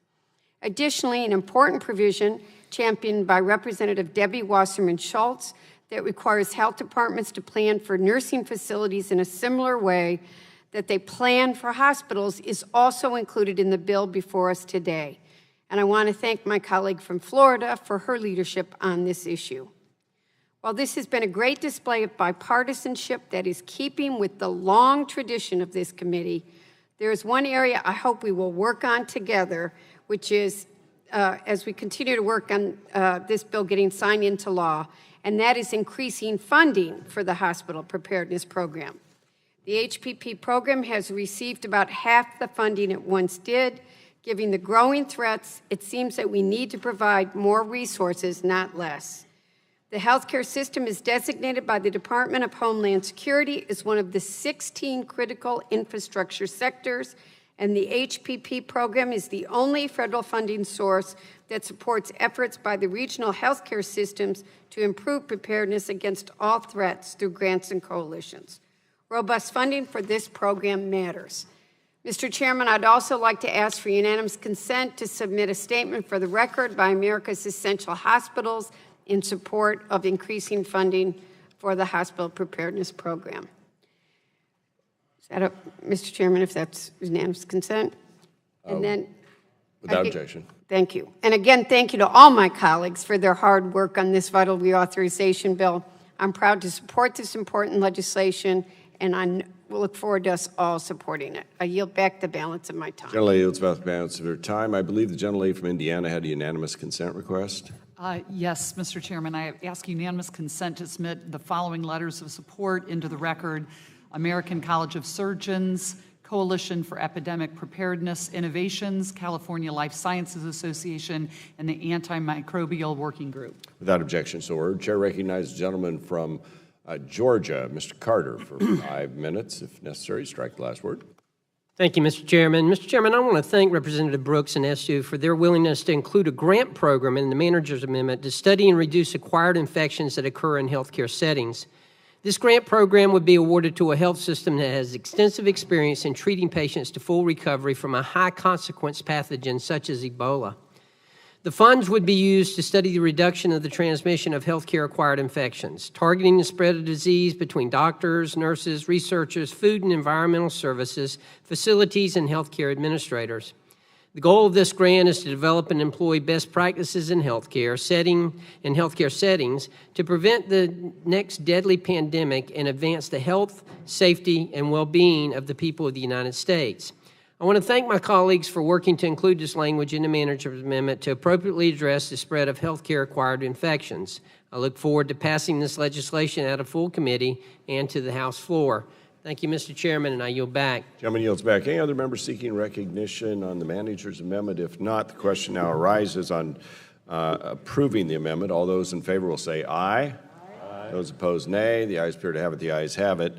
Additionally, an important provision championed by Representative Debbie Wasserman Schultz that requires health departments to plan for nursing facilities in a similar way that they plan for hospitals is also included in the bill before us today. And I want to thank my colleague from Florida for her leadership on this issue. While this has been a great display of bipartisanship that is keeping with the long tradition of this committee, there is one area I hope we will work on together, which is as we continue to work on this bill getting signed into law, and that is increasing funding for the hospital preparedness program. The HPP program has received about half the funding it once did. Given the growing threats, it seems that we need to provide more resources, not less. The healthcare system is designated by the Department of Homeland Security as one of the 16 critical infrastructure sectors, and the HPP program is the only federal funding source that supports efforts by the regional healthcare systems to improve preparedness against all threats through grants and coalitions. Robust funding for this program matters. Mr. Chairman, I'd also like to ask for unanimous consent to submit a statement for the record by America's Essential Hospitals in support of increasing funding for the hospital preparedness program. Is that Mr. Chairman, if that's unanimous consent? And then, without objection. Thank you. And again, thank you to all my colleagues for their hard work on this vital reauthorization bill. I'm proud to support this important legislation, and I will look forward to us all supporting it. I yield back the balance of my time. Gentlelady yields back the balance of her time. I believe the gentlelady from Indiana had a unanimous consent request. Yes, Mr. Chairman, I ask unanimous consent to submit the following letters of support into the record. American College of Surgeons, Coalition for Epidemic Preparedness Innovations, California Life Sciences Association, and the Antimicrobial Working Group. Without objection, so ordered. Chair recognizes the gentleman from Georgia, Mr. Carter, for 5 minutes, if necessary. Strike the last word. Thank you, Mr. Chairman. Mr. Chairman, I want to thank Representative Brooks and Eshoo for their willingness to include a grant program in the manager's amendment to study and reduce acquired infections that occur in healthcare settings. This grant program would be awarded to a health system that has extensive experience in treating patients to full recovery from a high-consequence pathogen such as Ebola. The funds would be used to study the reduction of the transmission of healthcare-acquired infections, targeting the spread of disease between doctors, nurses, researchers, food and environmental services, facilities, and healthcare administrators. The goal of this grant is to develop and employ best practices in healthcare settings to prevent the next deadly pandemic and advance the health, safety, and well-being of the people of the United States. I want to thank my colleagues for working to include this language in the manager's amendment to appropriately address the spread of healthcare-acquired infections. I look forward to passing this legislation out of full committee and to the House floor. Thank you, Mr. Chairman, and I yield back. Gentleman yields back. Any other members seeking recognition on the manager's amendment? If not, the question now arises on approving the amendment. All those in favor will say aye. Aye. Those opposed, nay. The ayes appear to have it. The ayes have it.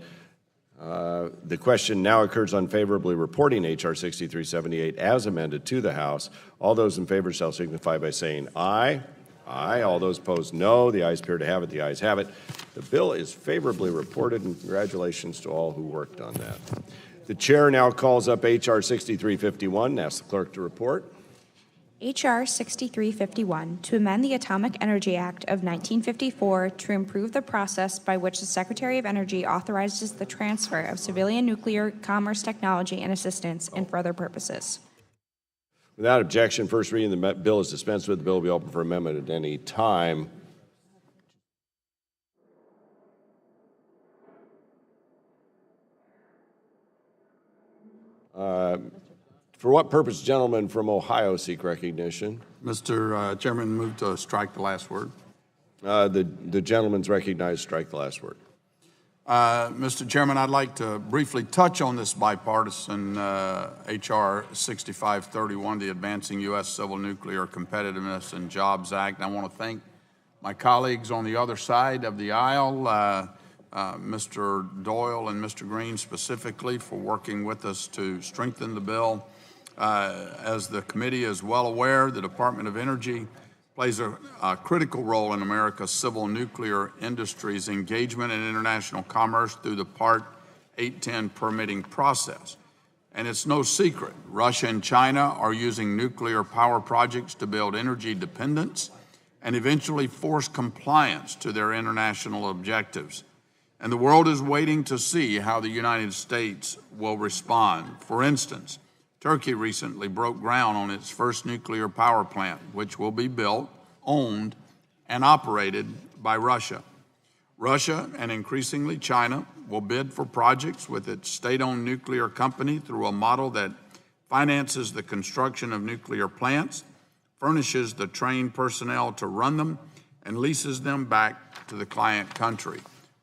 The question now occurs on favorably reporting H.R. 6378 as amended to the House. All those in favor shall signify by saying aye. Aye. All those opposed, no. The ayes appear to have it. The ayes have it. The bill is favorably reported, and congratulations to all who worked on that. The chair now calls up H.R. 6351 and asks the clerk to report. H.R. 6351, to amend the Atomic Energy Act of 1954 to improve the process by which the Secretary of Energy authorizes the transfer of civilian nuclear commerce technology and assistance and for other purposes. Without objection, first reading, the bill is dispensed with. The bill will be open for amendment at any time. For what purpose, gentlemen from Ohio seek recognition? Mr. Chairman, move to strike the last word. The gentleman's recognized. Strike the last word. Mr. Chairman, I'd like to briefly touch on this bipartisan H.R. 6531, the Advancing U.S. Civil Nuclear Competitiveness and Jobs Act. I want to thank my colleagues on the other side of the aisle, Mr. Doyle and Mr. Green specifically, for working with us to strengthen the bill. As the committee is well aware, the Department of Energy plays a critical role in America's civil nuclear industry's engagement in international commerce through the Part 810 permitting process. And it's no secret, Russia and China are using nuclear power projects to build energy dependence and eventually force compliance to their international objectives. And the world is waiting to see how the United States will respond. For instance, Turkey recently broke ground on its first nuclear power plant, which will be built, owned, and operated by Russia. Russia, and increasingly China, will bid for projects with its state-owned nuclear company through a model that finances the construction of nuclear plants, furnishes the trained personnel to run them, and leases them back to the client country.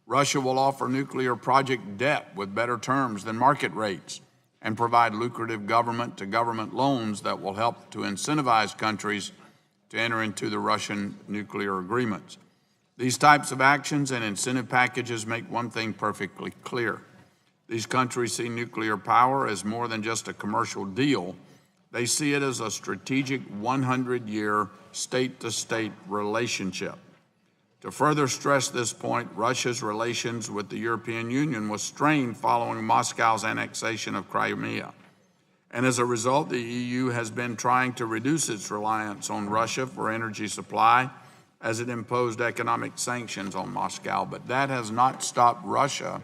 Russia will offer nuclear project debt with better terms than market rates and provide lucrative government-to-government loans that will help to incentivize countries to enter into the Russian nuclear agreements. These types of actions and incentive packages make one thing perfectly clear. These countries see nuclear power as more than just a commercial deal. They see it as a strategic 100-year state-to-state relationship. To further stress this point, Russia's relations with the European Union was strained following Moscow's annexation of Crimea. And as a result, the EU has been trying to reduce its reliance on Russia for energy supply as it imposed economic sanctions on Moscow. But that has not stopped Russia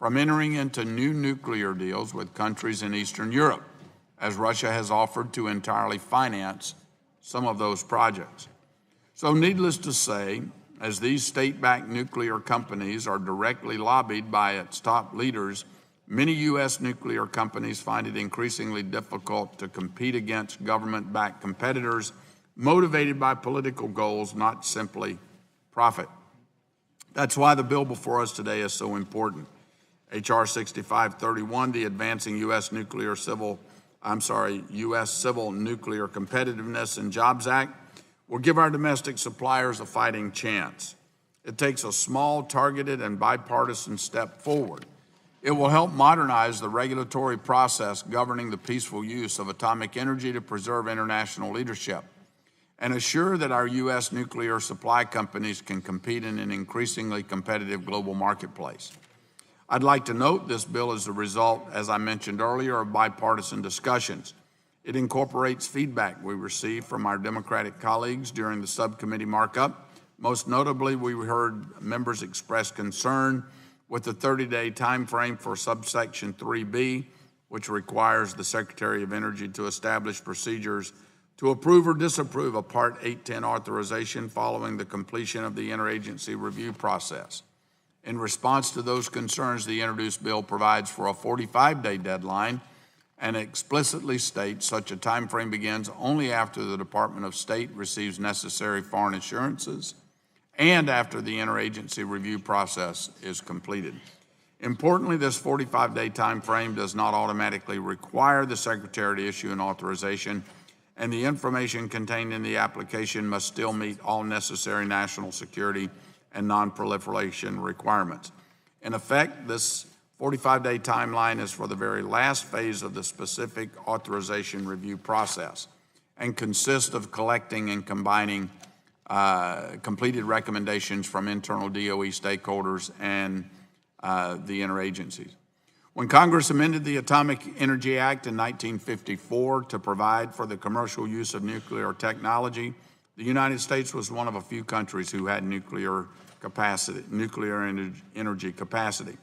from entering into new nuclear deals with countries in Eastern Europe, as Russia has offered to entirely finance some of those projects. So needless to say, as these state-backed nuclear companies are directly lobbied by its top leaders, many U.S. nuclear companies find it increasingly difficult to compete against government-backed competitors motivated by political goals, not simply profit. That's why the bill before us today is so important. H.R. 6531, the Advancing U.S. Civil Nuclear Competitiveness and Jobs Act, will give our domestic suppliers a fighting chance. It takes a small, targeted, and bipartisan step forward. It will help modernize the regulatory process governing the peaceful use of atomic energy to preserve international leadership and assure that our U.S. nuclear supply companies can compete in an increasingly competitive global marketplace. I'd like to note this bill is a result, as I mentioned earlier, of bipartisan discussions. It incorporates feedback we received from our Democratic colleagues during the subcommittee markup. Most notably, we heard members express concern with the 30-day time frame for subsection 3B, which requires the Secretary of Energy to establish procedures to approve or disapprove a Part 810 authorization following the completion of the interagency review process. In response to those concerns, the introduced bill provides for a 45-day deadline and explicitly states such a time frame begins only after the Department of State receives necessary foreign assurances and after the interagency review process is completed. Importantly, this 45-day time frame does not automatically require the Secretary to issue an authorization, and the information contained in the application must still meet all necessary national security and non-proliferation requirements. In effect, this 45-day timeline is for the very last phase of the specific authorization review process and consists of collecting and combining completed recommendations from internal DOE stakeholders and the interagencies. When Congress amended the Atomic Energy Act in 1954 to provide for the commercial use of nuclear technology, the United States was one of a few countries who had nuclear energy capacity.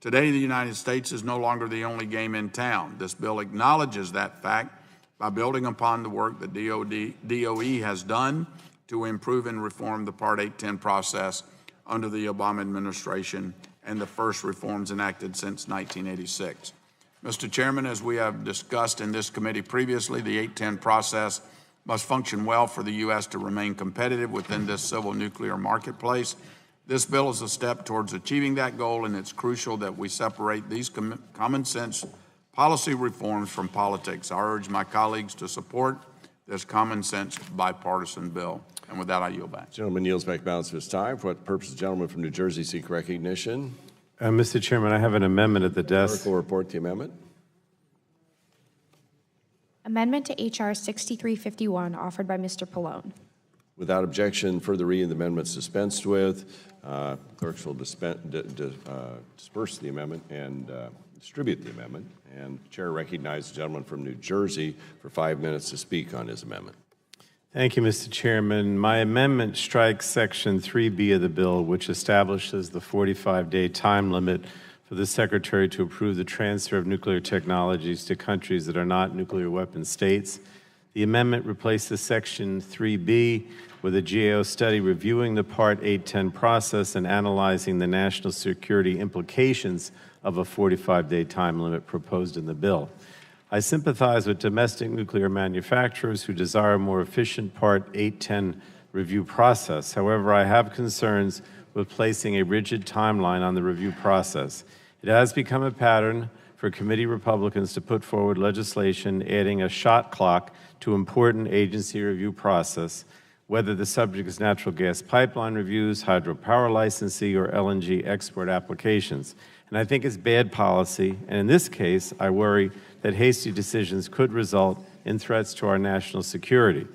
Today, the United States is no longer the only game in town. This bill acknowledges that fact by building upon the work that DOE has done to improve and reform the Part 810 process under the Obama administration and the first reforms enacted since 1986. Mr. Chairman, as we have discussed in this committee previously, the 810 process must function well for the U.S. to remain competitive within this civil nuclear marketplace. This bill is a step towards achieving that goal, and it's crucial that we separate these common sense policy reforms from politics. I urge my colleagues to support this common sense bipartisan bill. And with that, I yield back. Gentleman yields back balance of his time. For what purpose, the gentleman from New Jersey seek recognition? Mr. Chairman, I have an amendment at the desk. Clerk will report the amendment. Amendment to H.R. 6351, offered by Mr. Pallone. Without objection, further reading the amendment dispensed with. Clerks will disperse the amendment and distribute the amendment. And the chair recognizes the gentleman from New Jersey for 5 minutes to speak on his amendment. Thank you, Mr. Chairman. My amendment strikes Section 3B of the bill, which establishes the 45-day time limit for the Secretary to approve the transfer of nuclear technologies to countries that are not nuclear weapon states. The amendment replaces Section 3B with a GAO study reviewing the Part 810 process and analyzing the national security implications of a 45-day time limit proposed in the bill. I sympathize with domestic nuclear manufacturers who desire a more efficient Part 810 review process. However, I have concerns with placing a rigid timeline on the review process. It has become a pattern for committee Republicans to put forward legislation adding a shot clock to important agency review process, whether the subject is natural gas pipeline reviews, hydropower licensing, or LNG export applications. And I think it's bad policy, and in this case, I worry that hasty decisions could result in threats to our national security.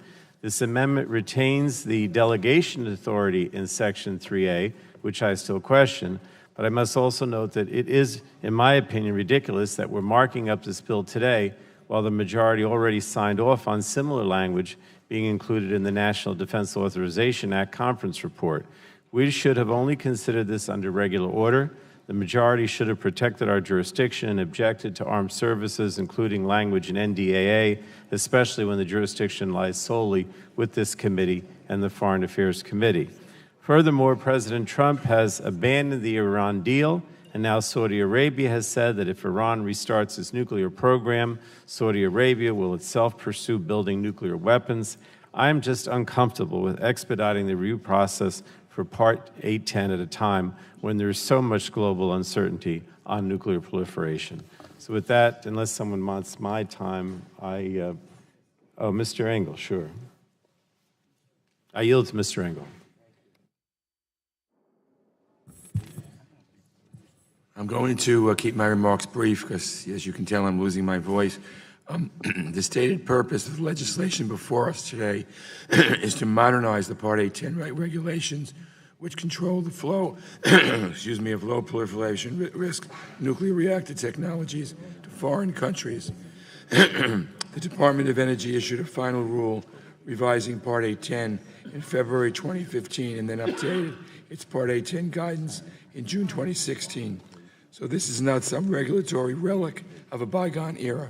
This amendment retains the delegation authority in Section 3A, which I still question, but I must also note that it is, in my opinion, ridiculous that we're marking up this bill today while the majority already signed off on similar language being included in the National Defense Authorization Act conference report. We should have only considered this under regular order. The majority should have protected our jurisdiction and objected to armed services, including language in NDAA, especially when the jurisdiction lies solely with this committee and the Foreign Affairs Committee. Furthermore, President Trump has abandoned the Iran deal, and now Saudi Arabia has said that if Iran restarts its nuclear program, Saudi Arabia will itself pursue building nuclear weapons. I am just uncomfortable with expediting the review process for Part 810 at a time when there is so much global uncertainty on nuclear proliferation. So with that, unless someone wants my time, Mr. Engel, sure. I yield to Mr. Engel. I'm going to keep my remarks brief because, as you can tell, I'm losing my voice. The stated purpose of the legislation before us today is to modernize the Part 810 regulations, which control the flow, of low proliferation risk nuclear reactor technologies to foreign countries. The The Department of Energy issued a final rule revising Part 810 in February 2015 and then updated its Part 810 guidance in June 2016. So this is not some regulatory relic of a bygone era.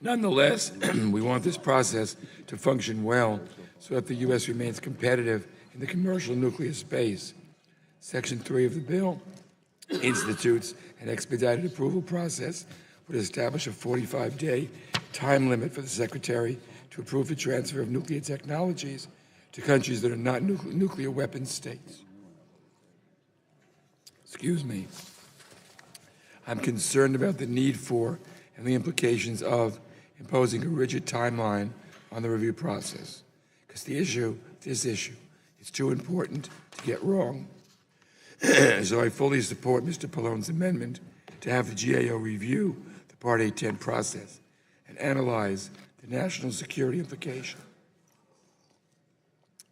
Nonetheless, we want this process to function well so that the U.S. remains competitive in the commercial nuclear space. Section 3 of the bill institutes an expedited approval process would establish a 45-day time limit for the Secretary to approve the transfer of nuclear technologies to countries that are not nuclear weapons states. Excuse me. I'm concerned about the need for and the implications of imposing a rigid timeline on the review process, because this issue is too important to get wrong. So I fully support Mr. Pallone's amendment to have the GAO review the Part 810 process and analyze the national security implication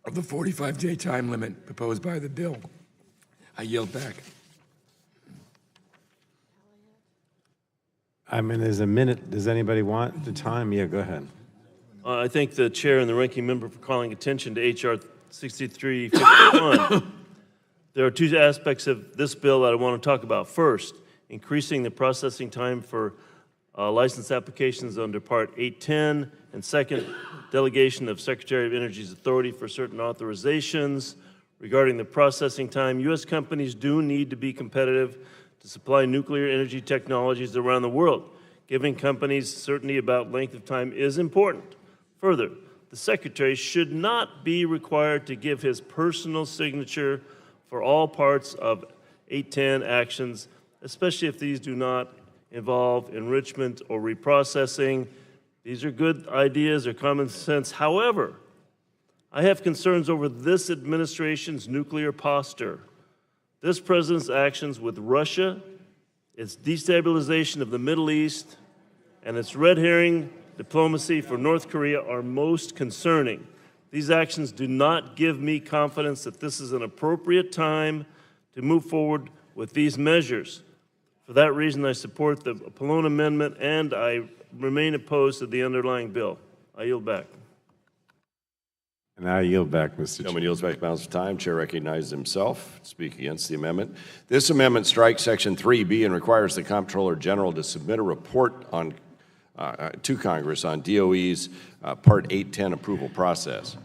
of the 45-day time limit proposed by the bill. I yield back. I mean, there's a minute. Does anybody want the time? Yeah, go ahead. I thank the chair and the ranking member for calling attention to H.R. 6351. There are two aspects of this bill that I want to talk about. First, increasing the processing time for license applications under Part 810, and second, delegation of Secretary of Energy's authority for certain authorizations. Regarding the processing time, U.S. companies do need to be competitive to supply nuclear energy technologies around the world. Giving companies certainty about length of time is important. Further, the Secretary should not be required to give his personal signature for all parts of 810 actions, especially if these do not involve enrichment or reprocessing. These are good ideas or common sense. However, I have concerns over this administration's nuclear posture. This president's actions with Russia, its destabilization of the Middle East, and its red herring diplomacy for North Korea are most concerning. These actions do not give me confidence that this is an appropriate time to move forward with these measures. For that reason, I support the Pallone amendment, and I remain opposed to the underlying bill. I yield back. And I yield back, Mr. Chair. Gentleman yields back the balance of time. Chair recognizes himself to speak against the amendment. This amendment strikes Section 3B and requires the Comptroller General to submit a report on to Congress on DOE's Part 810 approval process.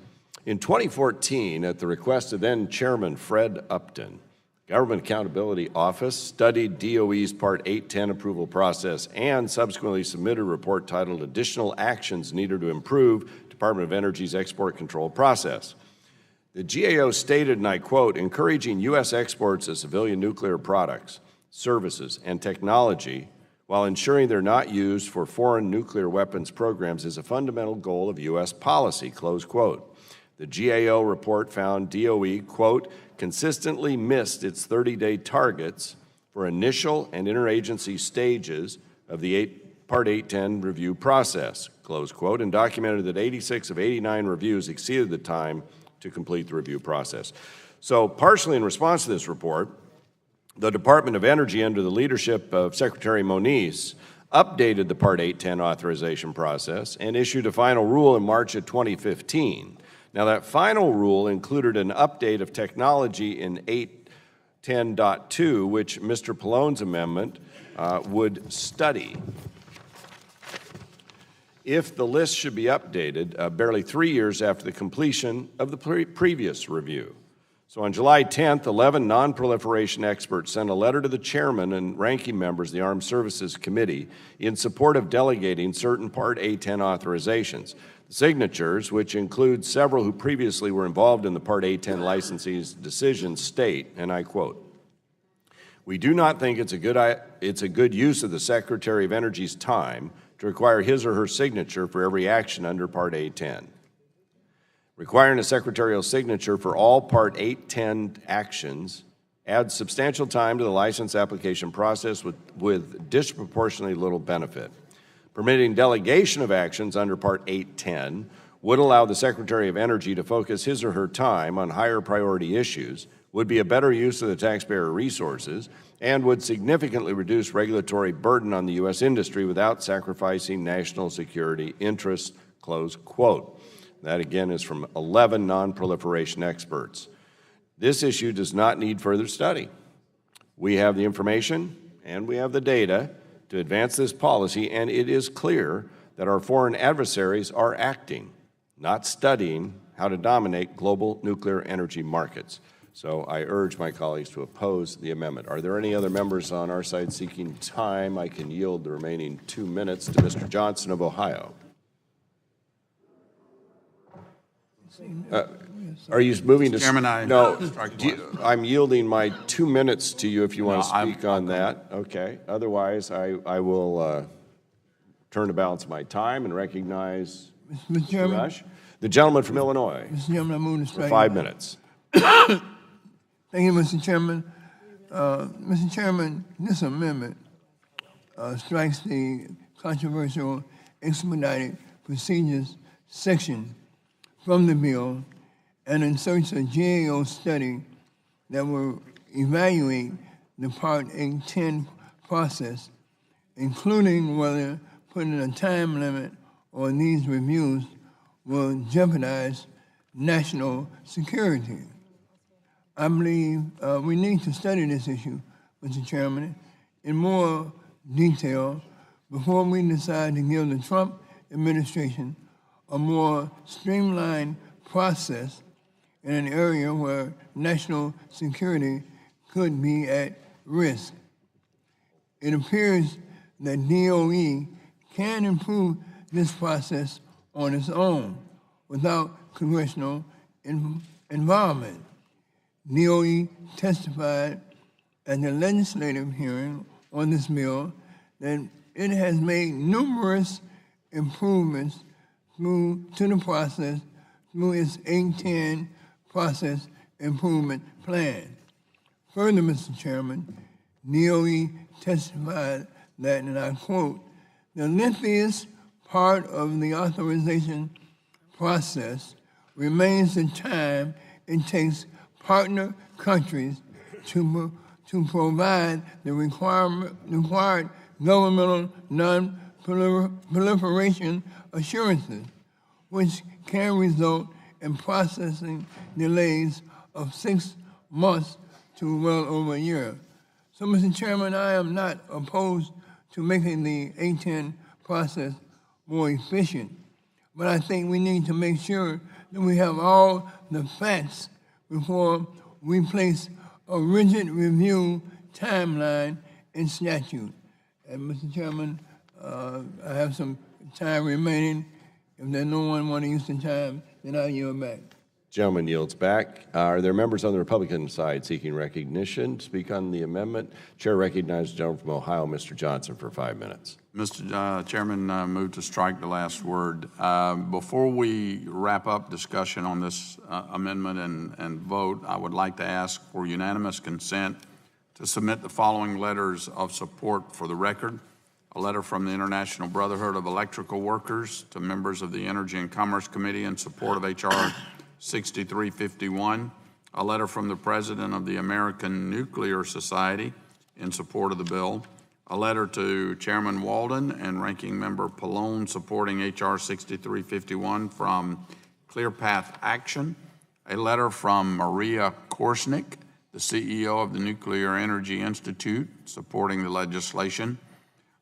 In 2014, at the request of then Chairman Fred Upton, Government Accountability Office studied DOE's Part 810 approval process and subsequently submitted a report titled Additional Actions Needed to Improve Department of Energy's Export Control Process. The GAO stated, and I quote, encouraging U.S. exports of civilian nuclear products, services, and technology while ensuring they're not used for foreign nuclear weapons programs is a fundamental goal of U.S. policy, close quote. The GAO report found DOE, quote, consistently missed its 30-day targets for initial and interagency stages of the Part 810 review process, close quote, and documented that 86 of 89 reviews exceeded the time to complete the review process. So partially in response to this report, the Department of Energy, under the leadership of Secretary Moniz, updated the Part 810 authorization process and issued a final rule in March of 2015. Now, that final rule included an update of technology in 810.2, which Mr. Pallone's amendment would study. If the list should be updated barely 3 years after the completion of the previous review. So on July 10th, 11 non-proliferation experts sent a letter to the chairman and ranking members of the Armed Services Committee in support of delegating certain Part 810 authorizations. The signatures, which include several who previously were involved in the Part 810 licensee's decisions, state, and I quote, we do not think it's a good use of the Secretary of Energy's time to require his or her signature for every action under Part 810. Requiring a secretarial signature for all Part 810 actions adds substantial time to the license application process with disproportionately little benefit. Permitting delegation of actions under Part 810 would allow the Secretary of Energy to focus his or her time on higher priority issues would be a better use of the taxpayer resources, and would significantly reduce regulatory burden on the U.S. industry without sacrificing national security interests, close quote. That again is from 11 non-proliferation experts. This issue does not need further study. We have the information and we have the data to advance this policy, and it is clear that our foreign adversaries are acting, not studying how to dominate global nuclear energy markets. So I urge my colleagues to oppose the amendment. Are there any other members on our side seeking time? I can yield the remaining 2 minutes to Mr. Johnson of Ohio. Are you moving to... Chairman, I'm yielding my 2 minutes to you if you want to speak on that. Okay. Otherwise, I will turn to balance my time and recognize Mr. Chairman, Rush. The gentleman from Illinois. Mr. Chairman, I move to strike. For 5 minutes. Thank you, Mr. Chairman. Mr. Chairman, this amendment strikes the controversial expedited procedures section from the bill and inserts a GAO study that will evaluate the Part 810 process, including whether putting a time limit on these reviews will jeopardize national security. I believe we need to study this issue, Mr. Chairman, in more detail before we decide to give the Trump administration a more streamlined process in an area where national security could be at risk. It appears that DOE can improve this process on its own without congressional involvement. DOE testified at the legislative hearing on this bill that it has made numerous improvements to the process through its 810 process improvement plan. Further, Mr. Chairman, DOE testified that, and I quote, the lengthiest part of the authorization process remains the time it takes partner countries to provide the required governmental non-proliferation assurances, which can result in processing delays of 6 months to well over a year. So, Mr. Chairman, I am not opposed to making the 810 process more efficient, but I think we need to make sure that we have all the facts before we place a rigid review timeline in statute. And Mr. Chairman, I have some time remaining. If there's no one want to use the time, then I'll yield back. Gentleman yields back. Are there members on the Republican side seeking recognition to speak on the amendment? Chair recognizes the gentleman from Ohio, Mr. Johnson, for 5 minutes. Mr. Chairman, move to strike the last word. Before we wrap up discussion on this amendment and vote, I would like to ask for unanimous consent to submit the following letters of support for the record. A letter from the International Brotherhood of Electrical Workers to members of the Energy and Commerce Committee in support of H.R. 6351, a letter from the President of the American Nuclear Society in support of the bill, a letter to Chairman Walden and Ranking Member Pallone supporting H.R. 6351 from Clear Path Action, a letter from Maria Korsnick, the CEO of the Nuclear Energy Institute, supporting the legislation,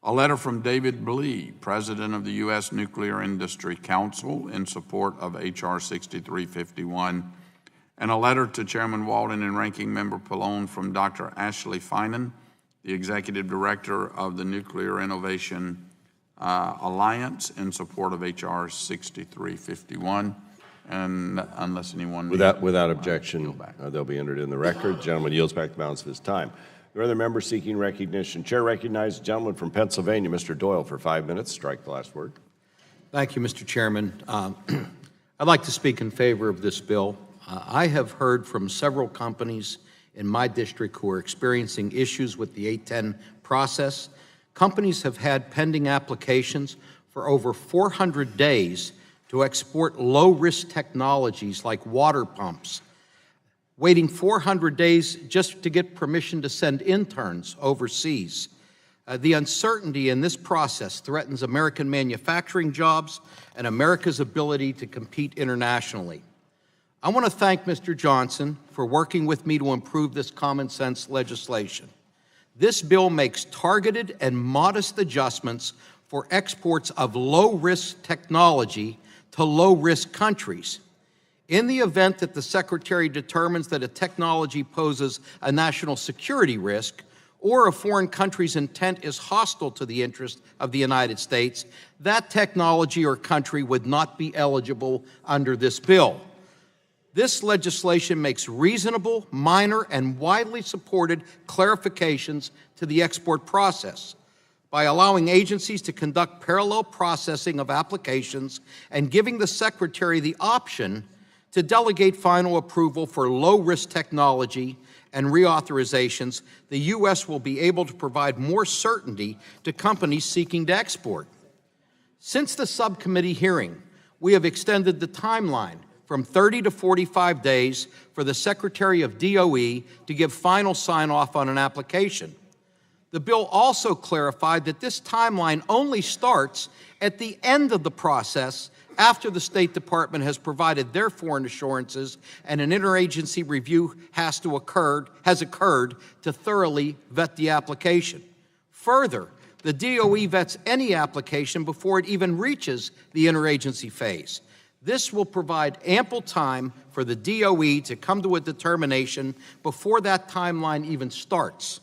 a letter from David Blee, President of the U.S. Nuclear Industry Council, in support of H.R. 6351, and a letter to Chairman Walden and Ranking Member Pallone from Dr. Ashley Finan, the Executive Director of the Nuclear Innovation Alliance, in support of H.R. 6351. And unless anyone... Without objection, they'll be entered in the record. The gentleman yields back the balance of his time. There are other members seeking recognition. Chair recognizes the gentleman from Pennsylvania, Mr. Doyle, for 5 minutes. Strike the last word. Thank you, Mr. Chairman. I'd like to speak in favor of this bill. I have heard from several companies in my district who are experiencing issues with the 810 process. Companies have had pending applications for over 400 days to export low-risk technologies like water pumps. waiting 400 days just to get permission to send interns overseas. The uncertainty in this process threatens American manufacturing jobs and America's ability to compete internationally. I want to thank Mr. Johnson for working with me to improve this common sense legislation. This bill makes targeted and modest adjustments for exports of low-risk technology to low-risk countries. In the event that the Secretary determines that a technology poses a national security risk or a foreign country's intent is hostile to the interest of the United States, that technology or country would not be eligible under this bill. This legislation makes reasonable, minor, and widely supported clarifications to the export process by allowing agencies to conduct parallel processing of applications and giving the Secretary the option to delegate final approval for low-risk technology and reauthorizations. The U.S. will be able to provide more certainty to companies seeking to export. Since the subcommittee hearing, we have extended the timeline from 30 to 45 days for the Secretary of DOE to give final sign-off on an application. The bill also clarified that this timeline only starts at the end of the process after the State Department has provided their foreign assurances and an interagency review has occurred to thoroughly vet the application. Further, the DOE vets any application before it even reaches the interagency phase. This will provide ample time for the DOE to come to a determination before that timeline even starts.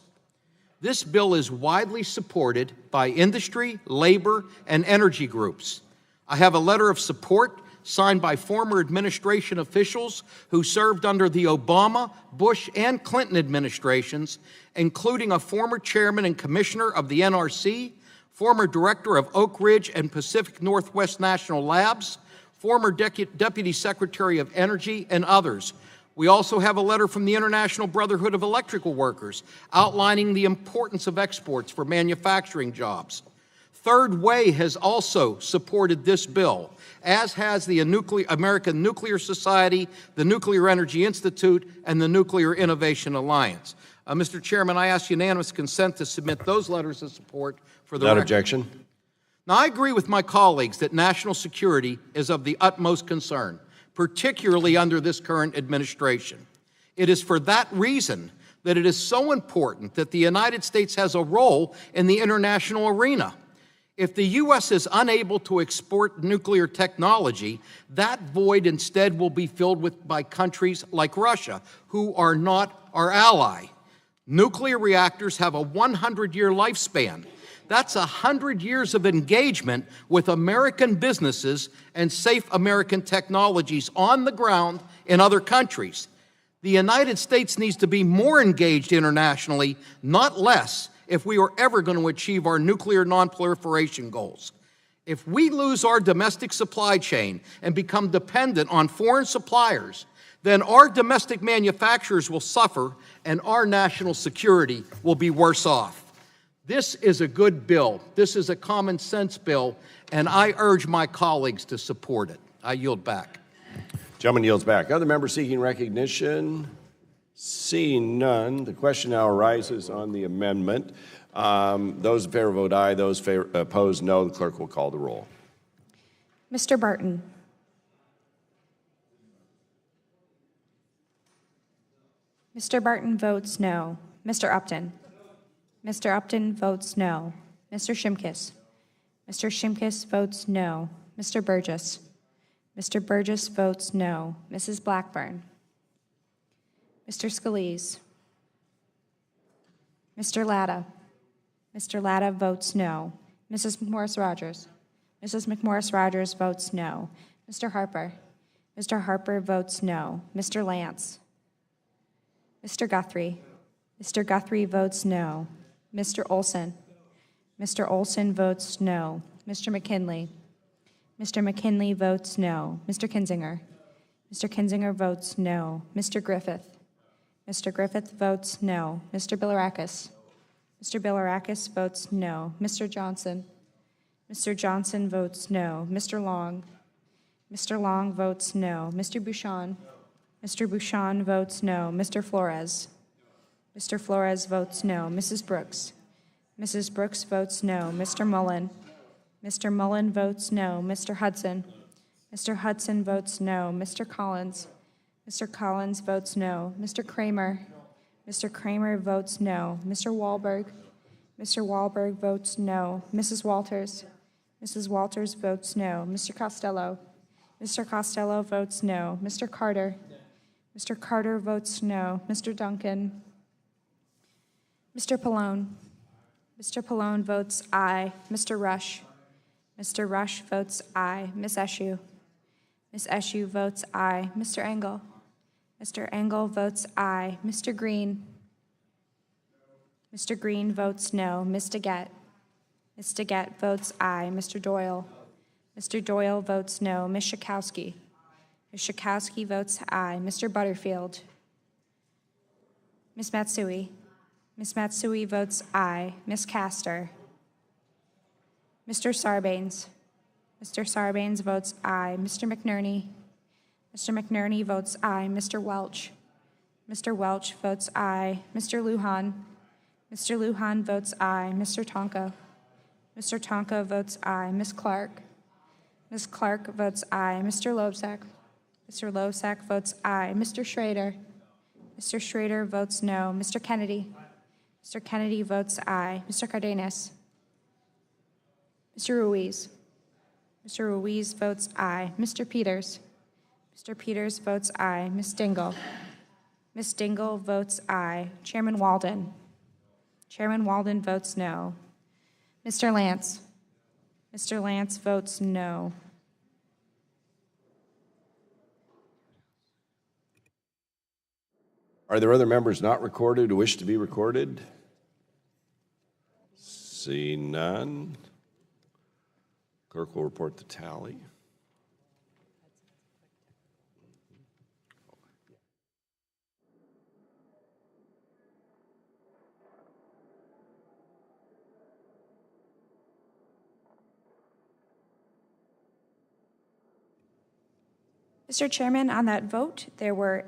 This bill is widely supported by industry, labor, and energy groups. I have a letter of support signed by former administration officials who served under the Obama, Bush, and Clinton administrations, including a former chairman and commissioner of the NRC, former director of Oak Ridge and Pacific Northwest National Labs, former Deputy Secretary of Energy, and others. We also have a letter from the International Brotherhood of Electrical Workers outlining the importance of exports for manufacturing jobs. Third Way has also supported this bill, as has the American Nuclear Society, the Nuclear Energy Institute, and the Nuclear Innovation Alliance. Mr. Chairman, I ask unanimous consent to submit those letters of support for the record. Without objection. Now, I agree with my colleagues that national security is of the utmost concern, particularly under this current administration. It is for that reason that it is so important that the United States has a role in the international arena. If the U.S. is unable to export nuclear technology, that void instead will be filled by countries like Russia, who are not our ally. Nuclear reactors have a 100-year lifespan. That's 100 years of engagement with American businesses and safe American technologies on the ground in other countries. The United States needs to be more engaged internationally, not less, if we are ever going to achieve our nuclear nonproliferation goals. If we lose our domestic supply chain and become dependent on foreign suppliers, then our domestic manufacturers will suffer and our national security will be worse off. This is a good bill. This is a common sense bill, and I urge my colleagues to support it. I yield back. Gentleman yields back. Other members seeking recognition? Seeing none, the question now arises on the amendment. Those in favor vote aye. Those opposed, no. The clerk will call the roll. Mr. Burton. Mr. Burton votes no. Mr. Upton. Mr. Upton votes no. Mr. Shimkus. Mr. Shimkus votes no. Mr. Burgess. Mr. Burgess votes no. Mrs. Blackburn. Mr. Scalise. Mr. Latta. Mr. Latta votes no. Mrs. McMorris-Rogers. Mrs. McMorris-Rogers votes no. Mr. Harper. Mr. Harper votes no. Mr. Lance. Mr. Guthrie. Mr. Guthrie votes no. Mr. Olson. Mr. Olson votes no. Mr. McKinley. Mr. McKinley votes no. Mr. Kinzinger. Mr. Kinzinger votes no. Mr. Griffith. Mr. Griffith votes no. Mr. Bilirakis. Mr. Bilirakis votes no. Mr. Johnson. Mr. Johnson votes no. Mr. Long. Mr. Long votes no. Mr. Bouchon. Mr. Bouchon votes no. Mr. Flores? Mr. Flores votes no. Mrs. Brooks? Mrs. Brooks votes no. Mr. Mullen? Mr. Mullen votes no. Mr. Hudson? Mr. Hudson votes no. Mr. Collins? Mr. Collins votes no. Mr. Kramer? Mr. Kramer votes no. Mr. Wahlberg? Mr. Wahlberg votes no. Mrs. Walters? Mrs. Walters votes no. Mr. Costello? Mr. Costello votes no. Mr. Carter? Mr. Carter votes no. Mr. Duncan? Mr. Pallone? Mr. Pallone votes aye. Mr. Rush? Mr. Rush votes aye. Ms. Eshoo? Ms. Eshoo votes aye. Mr. Engel? Mr. Engel votes aye. Mr. Green? Mr. Green votes no. Ms. Daggett? Ms. Daggett votes aye. Mr. Doyle? Mr. Doyle votes no. Ms. Schakowsky? Ms. Schakowsky votes aye. Mr. Butterfield? Ms. Matsui? Ms. Matsui votes aye. Ms. Castor? Mr. Sarbanes? Mr. Sarbanes votes aye. Mr. McNerney? Mr. McNerney votes aye. Mr. Welch? Mr. Welch votes aye. Mr. Lujan? Mr. Lujan votes aye. Mr. Tonko? Mr. Tonko votes aye. Ms. Clark? Ms. Clark votes aye. Mr. Loebsack? Mr. Loebsack votes aye. Mr. Schrader? Mr. Schrader votes no. Mr. Kennedy? Mr. Kennedy votes aye. Mr. Cardenas? Mr. Ruiz? Mr. Ruiz votes aye. Mr. Peters? Mr. Peters votes aye. Ms. Dingle? Ms. Dingle votes aye. Chairman Walden? Chairman Walden votes no. Mr. Lance? Mr. Lance votes no. Are there other members not recorded who wish to be recorded? See none. Clerk will report the tally. Mr. Chairman, on that vote, there were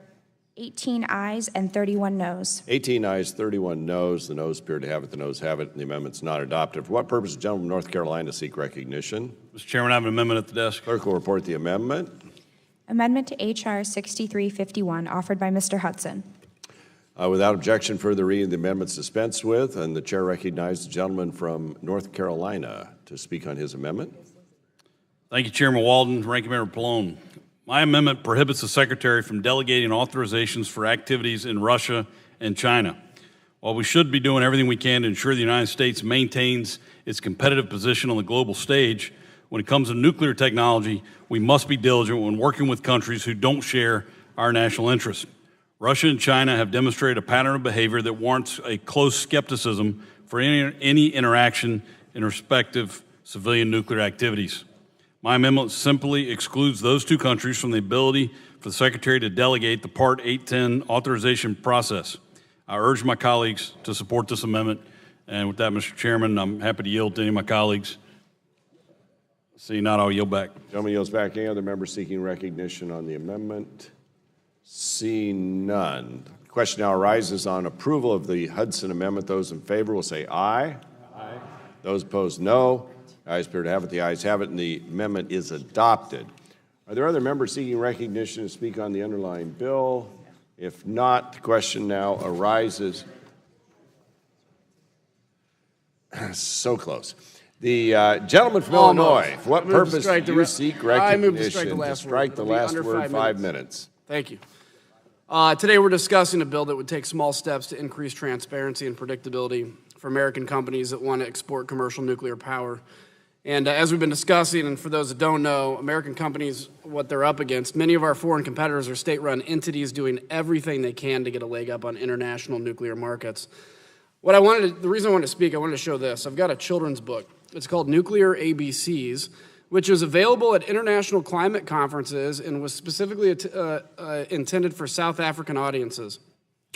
18 ayes and 31 noes. 18 ayes, 31 noes. The noes appear to have it. The noes have it, and the amendment's not adopted. For what purpose does the gentleman from North Carolina seek recognition? Mr. Chairman, I have an amendment at the desk. Clerk will report the amendment. Amendment to H.R. 6351, offered by Mr. Hudson. Without objection, further reading the amendments dispensed with, and the chair recognizes the gentleman from North Carolina to speak on his amendment. Thank you, Chairman Walden, Ranking Member Pallone. My amendment prohibits the Secretary from delegating authorizations for activities in Russia and China. While we should be doing everything we can to ensure the United States maintains its competitive position on the global stage, when it comes to nuclear technology, we must be diligent when working with countries who don't share our national interests. Russia and China have demonstrated a pattern of behavior that warrants a close skepticism for any interaction in respective civilian nuclear activities. My amendment simply excludes those two countries from the ability for the Secretary to delegate the Part 810 authorization process. I urge my colleagues to support this amendment. And with that, Mr. Chairman, I'm happy to yield to any of my colleagues. See not, I'll yield back. Gentleman yields back. Any other member seeking recognition on the amendment? See none. The question now arises on approval of the Hudson amendment. Those in favor will say aye. Aye. Those opposed, no. The ayes appear to have it. The ayes have it, and the amendment is adopted. Are there other members seeking recognition to speak on the underlying bill? If not, the question now arises. So close. The gentleman from Illinois, for what purpose do you seek recognition to strike the last word 5 minutes? Thank you. Today we're discussing a bill that would take small steps to increase transparency and predictability for American companies that want to export commercial nuclear power. And as we've been discussing, and for those that don't know, American companies, what they're up against, many of our foreign competitors are state-run entities doing everything they can to get a leg up on international nuclear markets. The reason I wanted to speak, I wanted to show this. I've got a children's book. It's called Nuclear ABCs, which is available at international climate conferences and was specifically intended for South African audiences.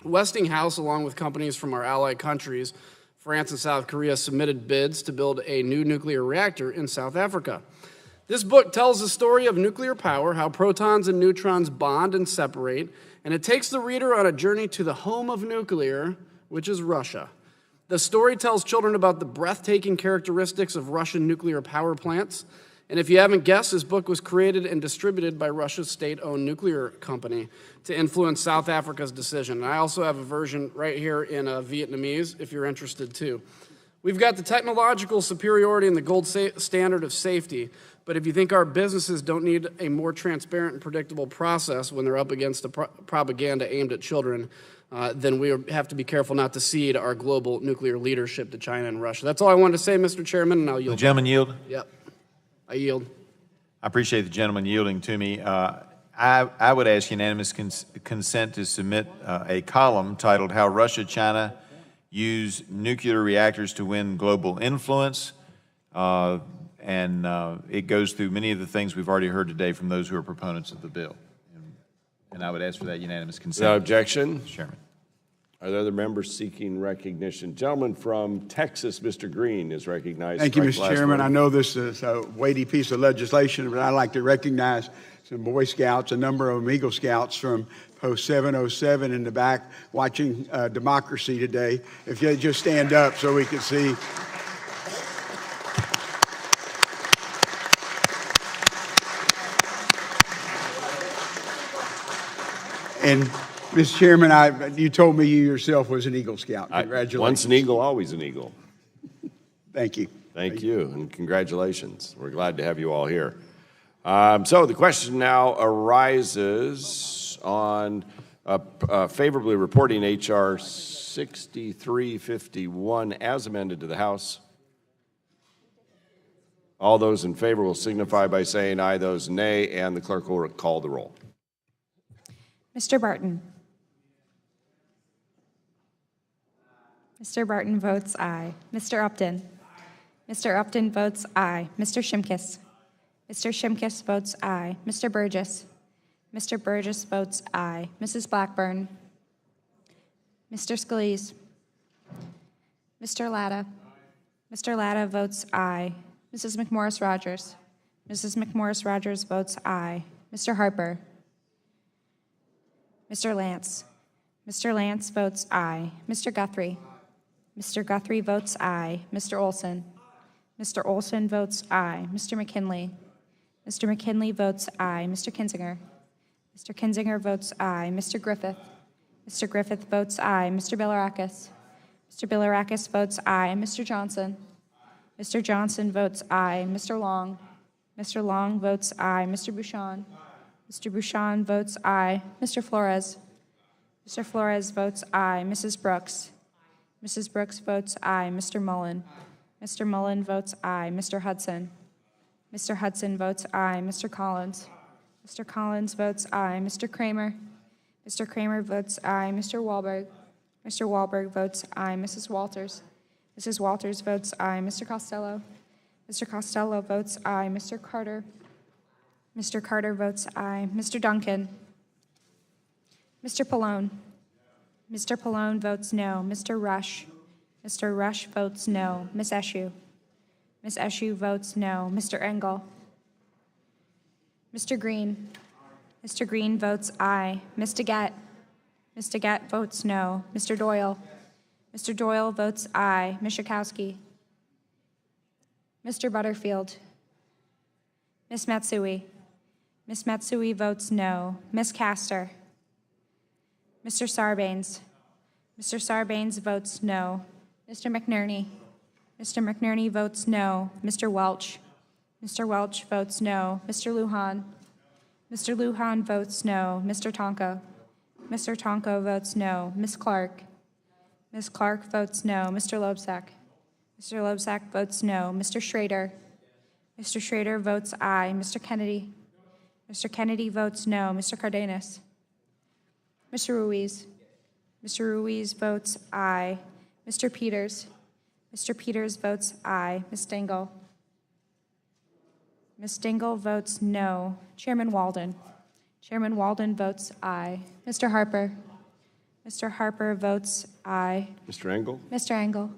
Westinghouse, along with companies from our allied countries, France and South Korea, submitted bids to build a new nuclear reactor in South Africa. This book tells the story of nuclear power, how protons and neutrons bond and separate, and it takes the reader on a journey to the home of nuclear, which is Russia. The story tells children about the breathtaking characteristics of Russian nuclear power plants. And if you haven't guessed, this book was created and distributed by Russia's state-owned nuclear company to influence South Africa's decision. And I also have a version right here in Vietnamese, if you're interested too. We've got the technological superiority and the gold standard of safety, but if you think our businesses don't need a more transparent and predictable process when they're up against the propaganda aimed at children, then we have to be careful not to cede our global nuclear leadership to China and Russia. That's all I wanted to say, Mr. Chairman, and I'll yield. The gentleman yield? Yep, I yield. I appreciate the gentleman yielding to me. I would ask unanimous consent to submit a column titled How Russia, China Use Nuclear Reactors to Win Global Influence. And it goes through many of the things we've already heard today from those who are proponents of the bill. And I would ask for that unanimous consent. No objection? Mr. Chairman. Are there other members seeking recognition? Gentleman from Texas, Mr. Green, is recognized. Thank you, Strike Mr. last Chairman. word. I know this is a weighty piece of legislation, but I'd like to recognize some Boy Scouts, a number of them Eagle Scouts from Post 707 in the back watching Democracy today. If you just stand up so we can see. And, Mr. Chairman, you told me you yourself was an Eagle Scout. Congratulations. Once an eagle, always an eagle. Thank you. Thank you, and congratulations. We're glad to have you all here. So the question now arises on favorably reporting H.R. 6351 as amended to the House. All those in favor will signify by saying aye, those nay, and the clerk will call the roll. Mr. Barton. Mr. Barton votes aye. Mr. Upton. Mr. Upton votes aye. Mr. Shimkus. Mr. Shimkus votes aye. Mr. Burgess. Mr. Burgess votes aye. Mrs. Blackburn. Mr. Scalise. Mr. Latta. Mr. Latta votes aye. Mrs. McMorris Rogers. Mrs. McMorris Rogers votes aye. Mr. Harper. Mr. Lance. Mr. Lance votes aye. Mr. Guthrie. Mr. Guthrie votes aye. Mr. Olson. Mr. Olson votes aye. Mr. McKinley. Mr. McKinley votes aye. Mr. Kinzinger. Mr. Kinzinger votes aye. Mr. Griffith. Mr. Griffith votes aye. Mr. Bilirakis. Mr. Bilirakis votes aye. Mr. Johnson. Mr. Johnson votes aye. Mr. Long. Mr. Long votes aye. Mr. Bouchon. Mr. Bouchon votes aye. Mr. Flores. Mr. Flores votes aye. Mrs. Brooks. Mrs. Brooks votes aye. Mr. Mullen. Mr. Mullen votes aye. Mr. Hudson. Mr. Hudson votes aye. Mr. Collins. Mr. Collins votes aye. Mr. Kramer. Mr. Kramer votes aye. Mr. Wahlberg. Mr. Wahlberg votes aye. Mrs. Walters. Mrs. Walters votes aye. Mr. Costello. Mr. Costello votes aye. Mr. Carter. Mr. Carter votes aye. Mr. Duncan. Mr. Pallone. Mr. Pallone votes no. Mr. Rush. Mr. Rush votes no. Ms. Eshoo. Ms. Eshoo votes no. Mr. Engel. Mr. Green. Mr. Green votes aye. Ms. DeGette. Ms. DeGette votes no. Mr. Doyle. Mr. Doyle votes aye. Ms. Schakowsky. Mr. Butterfield. Ms. Matsui. Ms. Matsui votes no. Ms. Castor. Mr. Sarbanes. Mr. Sarbanes votes no. Mr. McNerney. Mr. McNerney votes no. Mr. Welch. Mr. Welch votes no. Mr. Lujan. Mr. Lujan votes no. Mr. Tonko. Mr. Tonko votes no. Ms. Clark. Ms. Clark votes no. Mr. Loebsack. Mr. Loebsack votes no. Mr. Schrader. Mr. Schrader votes aye. Mr. Kennedy. Mr. Kennedy votes no. Mr. Cardenas. Mr. Ruiz. Mr. Ruiz votes aye. Mr. Peters. Mr. Peters votes aye. Ms. Dingell. Ms. Dingell votes no. Chairman Walden. Chairman Walden votes aye. Mr. Harper. Mr. Harper votes aye. Mr. Engel? Mr. Engel.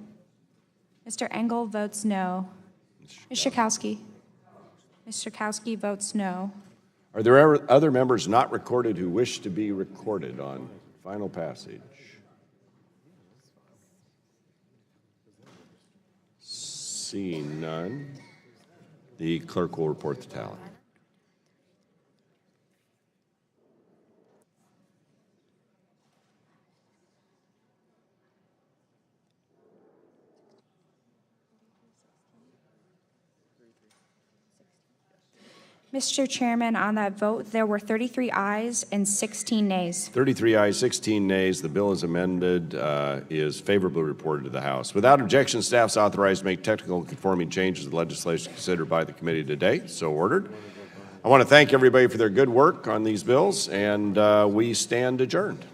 Mr. Engel votes no. Ms. Schakowsky. Mr. Kowski votes no. Are there other members not recorded who wish to be recorded on final passage? Seeing none, the clerk will report the tally. Mr. Chairman, on that vote, there were 33 ayes and 16 nays. 33 ayes, 16 nays. The bill as amended is favorably reported to the House. Without objection, staff is authorized to make technical conforming changes to the legislation considered by the committee today. So ordered. I want to thank everybody for their good work on these bills, and we stand adjourned.